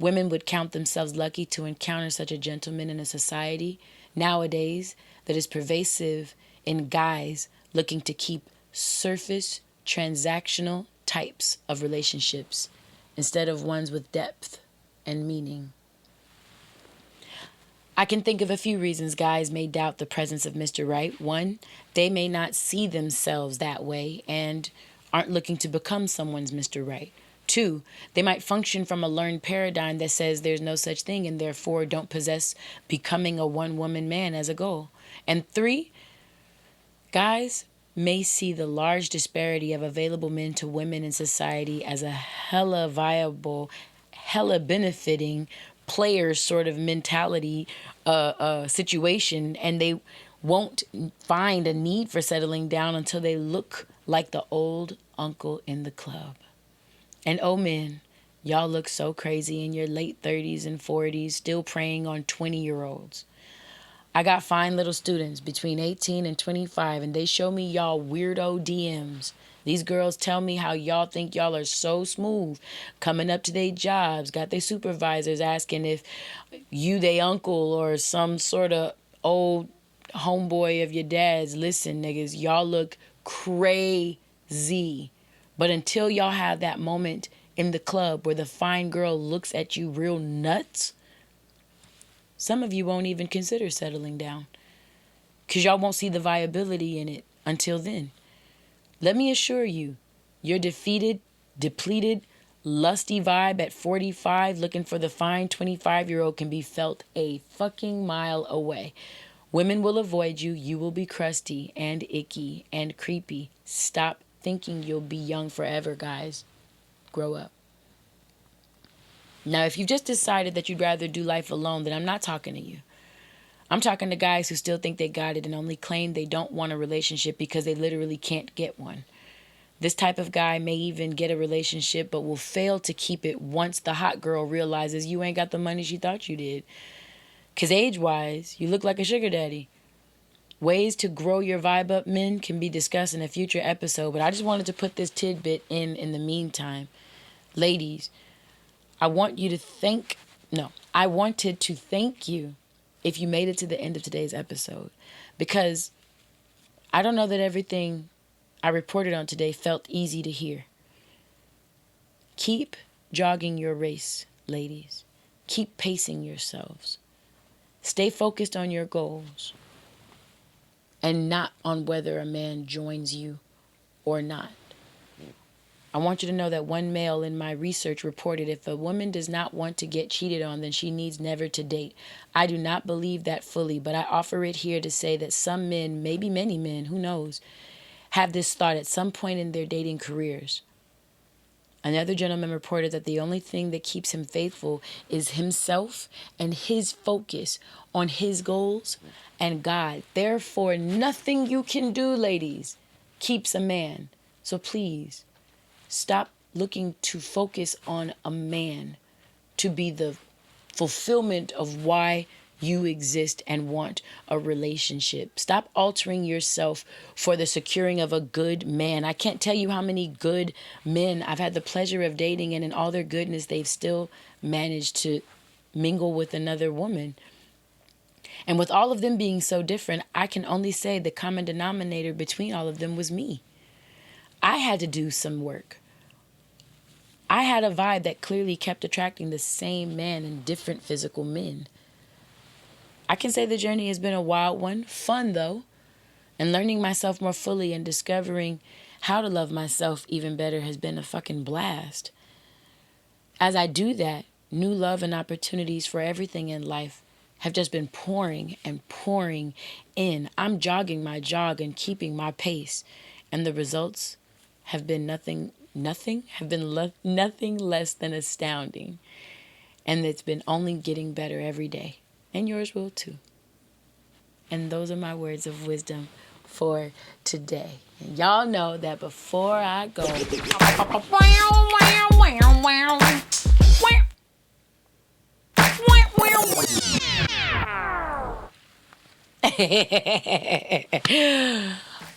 Speaker 2: Women would count themselves lucky to encounter such a gentleman in a society nowadays that is pervasive in guys looking to keep surface, transactional types of relationships instead of ones with depth and meaning. I can think of a few reasons guys may doubt the presence of Mr. Right. 1, they may not see themselves that way and aren't looking to become someone's Mr. Right. 2, they might function from a learned paradigm that says there's no such thing and therefore don't possess becoming a one-woman man as a goal. And 3, guys may see the large disparity of available men to women in society as a hella viable, hella benefiting players sort of mentality situation, and they won't find a need for settling down until they look like the old uncle in the club. And oh men, y'all look so crazy in your late 30s and 40s, still preying on 20-year-olds. I got fine little students between 18 and 25, and they show me y'all weirdo DMs. These girls tell me how y'all think y'all are so smooth, coming up to their jobs, got their supervisors asking if you they uncle or some sort of old homeboy of your dad's. Listen, niggas, y'all look crazy. But until y'all have that moment in the club where the fine girl looks at you real nuts, Some of you won't even consider settling down because y'all won't see the viability in it until then. Let me assure you, your defeated, depleted, lusty vibe at 45 looking for the fine 25-year-old can be felt a fucking mile away. Women will avoid you. You will be crusty and icky and creepy. Stop thinking you'll be young forever, guys. Grow up. Now, if you've just decided that you'd rather do life alone, then I'm not talking to you. I'm talking to guys who still think they got it and only claim they don't want a relationship because they literally can't get one. This type of guy may even get a relationship but will fail to keep it once the hot girl realizes you ain't got the money she thought you did. Because age-wise, you look like a sugar daddy. Ways to grow your vibe up, men, can be discussed in a future episode, but I just wanted to put this tidbit in the meantime. Ladies, I wanted to thank you if you made it to the end of today's episode, because I don't know that everything I reported on today felt easy to hear. Keep jogging your race, ladies. Keep pacing yourselves. Stay focused on your goals and not on whether a man joins you or not. I want you to know that one male in my research reported if a woman does not want to get cheated on, then she needs never to date. I do not believe that fully, but I offer it here to say that some men, maybe many men, who knows, have this thought at some point in their dating careers. Another gentleman reported that the only thing that keeps him faithful is himself and his focus on his goals and God. Therefore, nothing you can do, ladies, keeps a man. So please, stop looking to focus on a man to be the fulfillment of why you exist and want a relationship. Stop altering yourself for the securing of a good man. I can't tell you how many good men I've had the pleasure of dating, and in all their goodness, they've still managed to mingle with another woman. And with all of them being so different, I can only say the common denominator between all of them was me. I had to do some work. I had a vibe that clearly kept attracting the same man and different physical men. I can say the journey has been a wild one, fun though, and learning myself more fully and discovering how to love myself even better has been a fucking blast. As I do that, new love and opportunities for everything in life have just been pouring and pouring in. I'm jogging my jog and keeping my pace, and the results have been nothing less than astounding. And it's been only getting better every day. And yours will too. And those are my words of wisdom for today. And y'all know that before I go,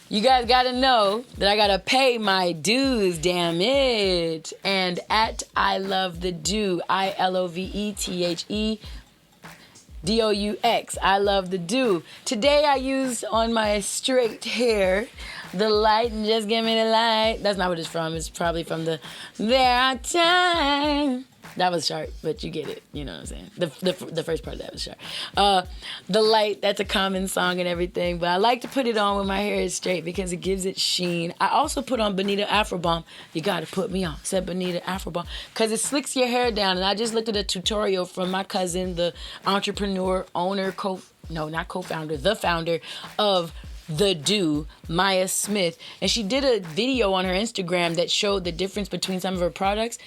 Speaker 2: you guys gotta know that I gotta pay my dues, damn it. And at I Love the Doux, ILOVETHE DOUX. I love the Doux. Today I used on my straight hair the light, and just give me the light. That's not what it's from. It's probably from the There Are Times. That was sharp, but you get it. You know what I'm saying? The first part of that was sharp. The light, that's a common song and everything, but I like to put it on when my hair is straight because it gives it sheen. I also put on Bonita Afro Balm. You got to put me on. Said Bonita Afro Balm because it slicks your hair down. And I just looked at a tutorial from my cousin, the entrepreneur, owner, the founder of The Doux, Maya Smith. And she did a video on her Instagram that showed the difference between some of her products.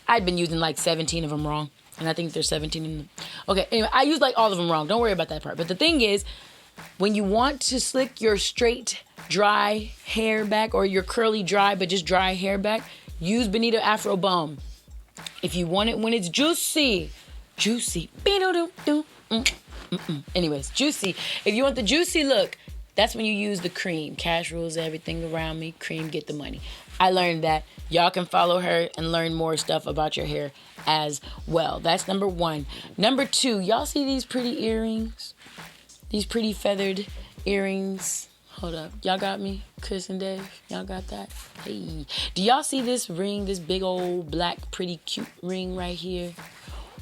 Speaker 2: I'd been using like 17 of them wrong. And I think there's 17 in them. Okay, anyway, I used like all of them wrong. Don't worry about that part. But the thing is, when you want to slick your straight, dry hair back, or your curly, dry, but just dry hair back, use Bonita Afro Balm. If you want it when it's juicy. Anyways, juicy. If you want the juicy look, that's when you use the cream. Cash rules everything around me. Cream, get the money. I learned that. Y'all can follow her and learn more stuff about your hair as well. That's number one. Number two, y'all see these pretty earrings? These pretty feathered earrings. Hold up. Y'all got me? Chris and Dave? Y'all got that? Hey. Do y'all see this ring? This big old black pretty cute ring right here?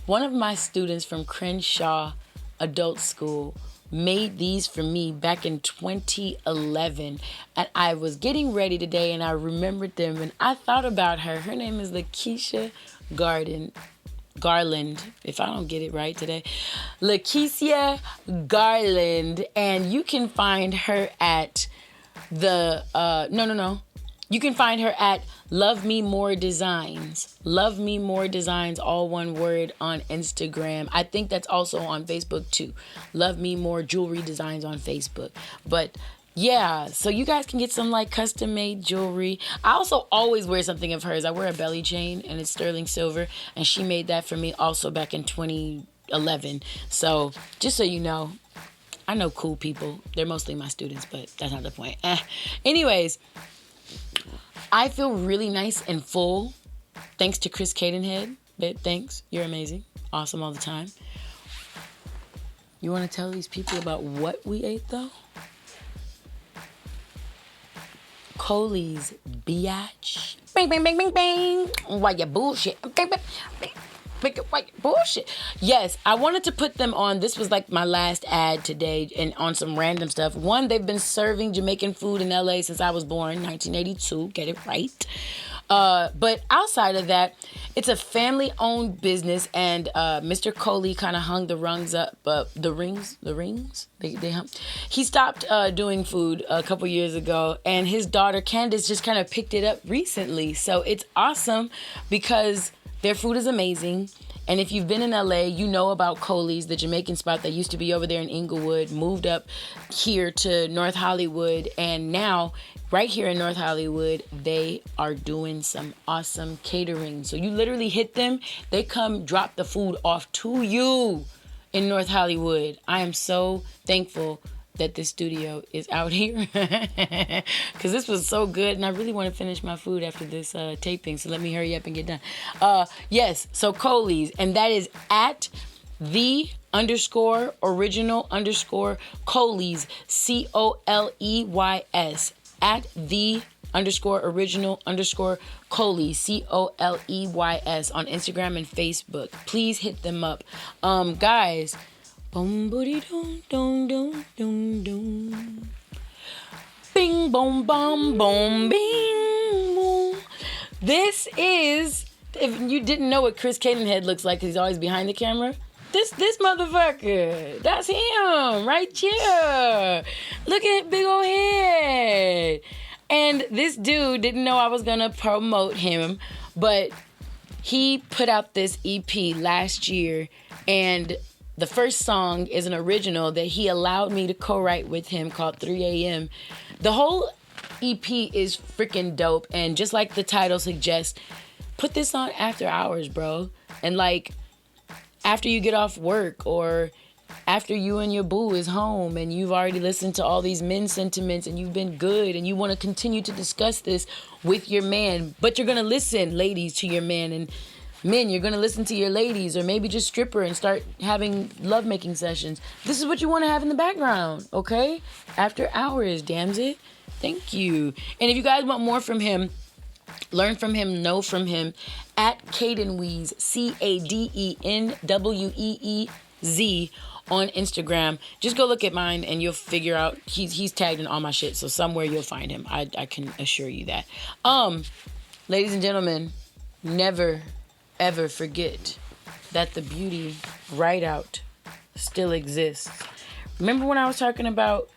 Speaker 2: One of my students from Crenshaw adult school made these for me back in 2011, and I was getting ready today and I remembered them and I thought about her. Her name is Lakeisha Garland, if I don't get it right today. Lakeisha Garland, and you can find her at you can find her at Love Me More Designs. Love Me More Designs, all one word, on Instagram. I think that's also on Facebook too. Love Me More Jewelry Designs on Facebook. But yeah, so you guys can get some like custom made jewelry. I also always wear something of hers. I wear a belly chain and it's sterling silver, and she made that for me also back in 2011. So just so you know, I know cool people. They're mostly my students, but that's not the point. Anyways, I feel really nice and full thanks to Chris Cadenhead. Babe, thanks. You're amazing. Awesome all the time. You want to tell these people about what we ate, though? Coley's biatch. Bang, bang, bang, bang, bang. Why you bullshit? Bang, bang, bang. Bullshit. Yes, I wanted to put them on. This was like my last ad today, and on some random stuff. One, they've been serving Jamaican food in LA since I was born, 1982. Get it right. But outside of that, it's a family-owned business, and Mr. Coley kind of hung the rungs up, the rings. They hung. He stopped doing food a couple years ago, and his daughter Candace just kind of picked it up recently. So it's awesome because their food is amazing. And if you've been in LA, you know about Coley's, the Jamaican spot that used to be over there in Inglewood, moved up here to North Hollywood. And now, right here in North Hollywood, they are doing some awesome catering. So you literally hit them, they come drop the food off to you in North Hollywood. I am so thankful that this studio is out here because this was so good, and I really want to finish my food after this taping, so let me hurry up and get done. Yes, so Coley's, and that is at _original_Coley's, COLEYS, at _original_Coley, COLEYS, on Instagram and Facebook. Please hit them up. Guys, boom booty dum dum dum dum dum. Bing boom bum boom bing boom. This is, if you didn't know what Chris Cadenhead looks like, 'cause he's always behind the camera. This motherfucker. That's him right here. Look at his big old head. And this dude didn't know I was gonna promote him, but he put out this EP last year, and the first song is an original that he allowed me to co-write with him called 3 a.m. The whole EP is freaking dope, and just like the title suggests, put this on after hours, bro. And like after you get off work, or after you and your boo is home and you've already listened to all these men sentiments and you've been good and you want to continue to discuss this with your man, but you're going to listen, ladies, to your man, and men, you're going to listen to your ladies, or maybe just stripper and start having lovemaking sessions. This is what you want to have in the background, okay? After hours, damn it. Thank you. And if you guys want more from him, learn from him, know from him, at Cadenweez, CADENWEEZ, on Instagram. Just go look at mine and you'll figure out he's tagged in all my shit, so somewhere you'll find him. I can assure you that. Ladies and gentlemen, never ever forget that the beauty right out still exists. Remember when I was talking about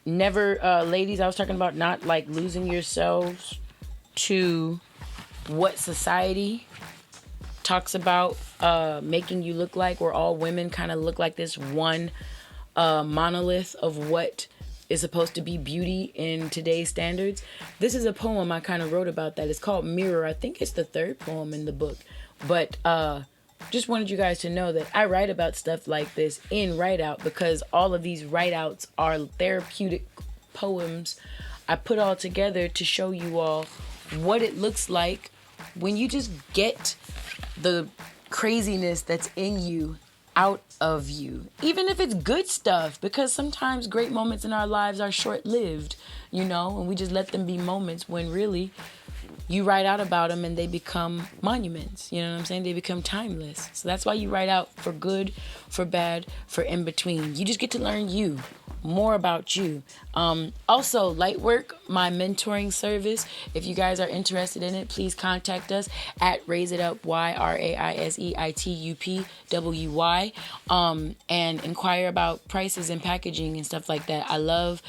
Speaker 2: ladies, I was talking about not like losing yourselves to what society talks about making you look like, where all women kind of look like this one monolith of what is supposed to be beauty in today's standards. This is a poem I kind of wrote about that. It's called Mirror. I think it's the third poem in the book. But just wanted you guys to know that I write about stuff like this in Write Out, because all of these write outs are therapeutic poems I put all together to show you all what it looks like when you just get the craziness that's in you out of you, even if it's good stuff, because sometimes great moments in our lives are short-lived, and we just let them be moments when really you write out about them and they become monuments. You know what I'm saying? They become timeless. So that's why you write out for good, for bad, for in between. You just get to learn you, more about you. Also, Lightwork, my mentoring service. If you guys are interested in it, please contact us at Raise It Up YRAISEITUPWY, and inquire about prices and packaging and stuff like that. I love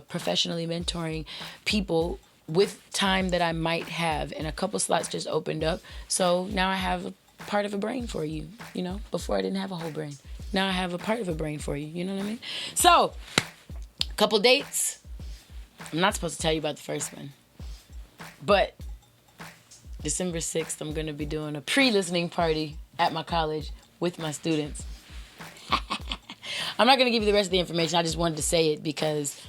Speaker 2: professionally mentoring people with time that I might have, and a couple slots just opened up. So now I have a part of a brain for you, you know? Before I didn't have a whole brain. Now I have a part of a brain for you, you know what I mean? So, couple dates. I'm not supposed to tell you about the first one. But December 6th, I'm going to be doing a pre-listening party at my college with my students. I'm not going to give you the rest of the information. I just wanted to say it because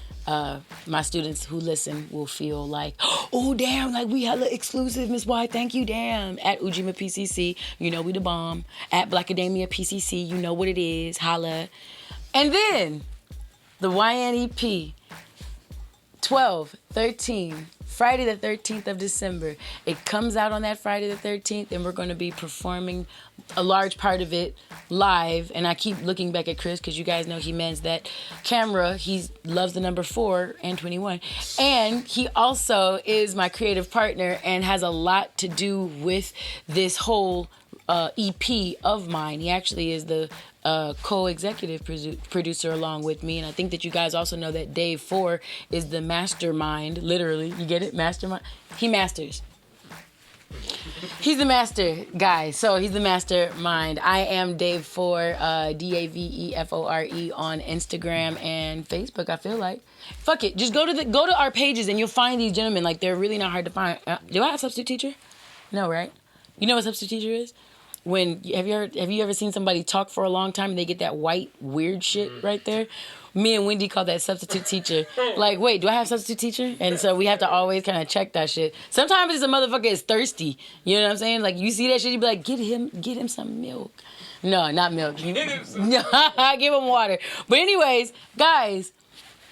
Speaker 2: my students who listen will feel like, oh, damn, like we hella exclusive, Miss White, thank you, damn. At Ujima PCC, you know we the bomb. At Black Academia PCC, you know what it is, holla. And then, the Wyann EP, 12, 13, Friday the 13th of December. It comes out on that Friday the 13th, and we're going to be performing a large part of it live. And I keep looking back at Chris because you guys know he mans that camera. He loves the number 4 and 21. And he also is my creative partner and has a lot to do with this whole EP of mine. He actually is the co-executive producer along with me, and I think that you guys also know that Dave 4 is the mastermind. Literally, you get it? Mastermind. He masters. He's the master guy, so he's the mastermind. I am Dave 4, DAVEFORE on Instagram and Facebook. I feel like, fuck it, just go to our pages and you'll find these gentlemen. Like, they're really not hard to find. Do I have a substitute teacher? No, right? You know what a substitute teacher is? When have you ever seen somebody talk for a long time and they get that white weird shit right there? Me and Wendy call that substitute teacher. Like, wait, do I have substitute teacher? And so we have to always kind of check that shit. Sometimes it's a motherfucker is thirsty. You know what I'm saying? Like, you see that shit, you be like, get him some milk. No, not milk. No, give him water. But anyways, guys,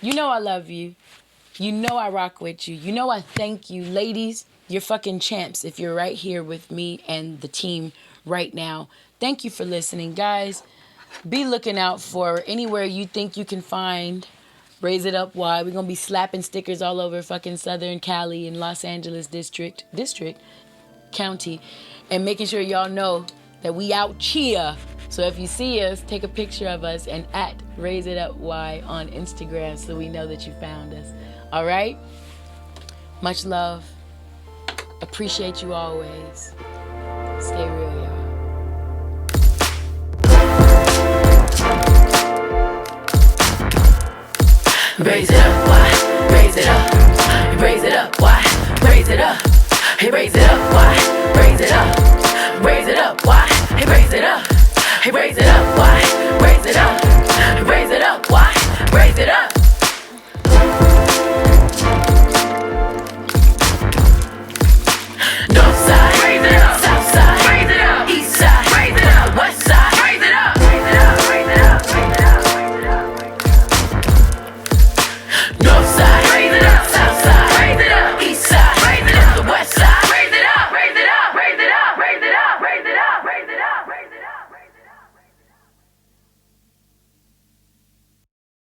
Speaker 2: you know I love you. You know I rock with you. You know I thank you. Ladies, you're fucking champs if you're right here with me and the team right now. Thank you for listening, guys. Be looking out for anywhere you think you can find Raise It Up Y. We're gonna be slapping stickers all over fucking Southern Cali and Los Angeles district, county, and making sure y'all know that we out here. So if you see us, take a picture of us and at Raise It Up Y on Instagram so we know that you found us. All right? Much love. Appreciate you always. Stay real, y'all.
Speaker 1: Raise it up, why? Raise it up, raise it up.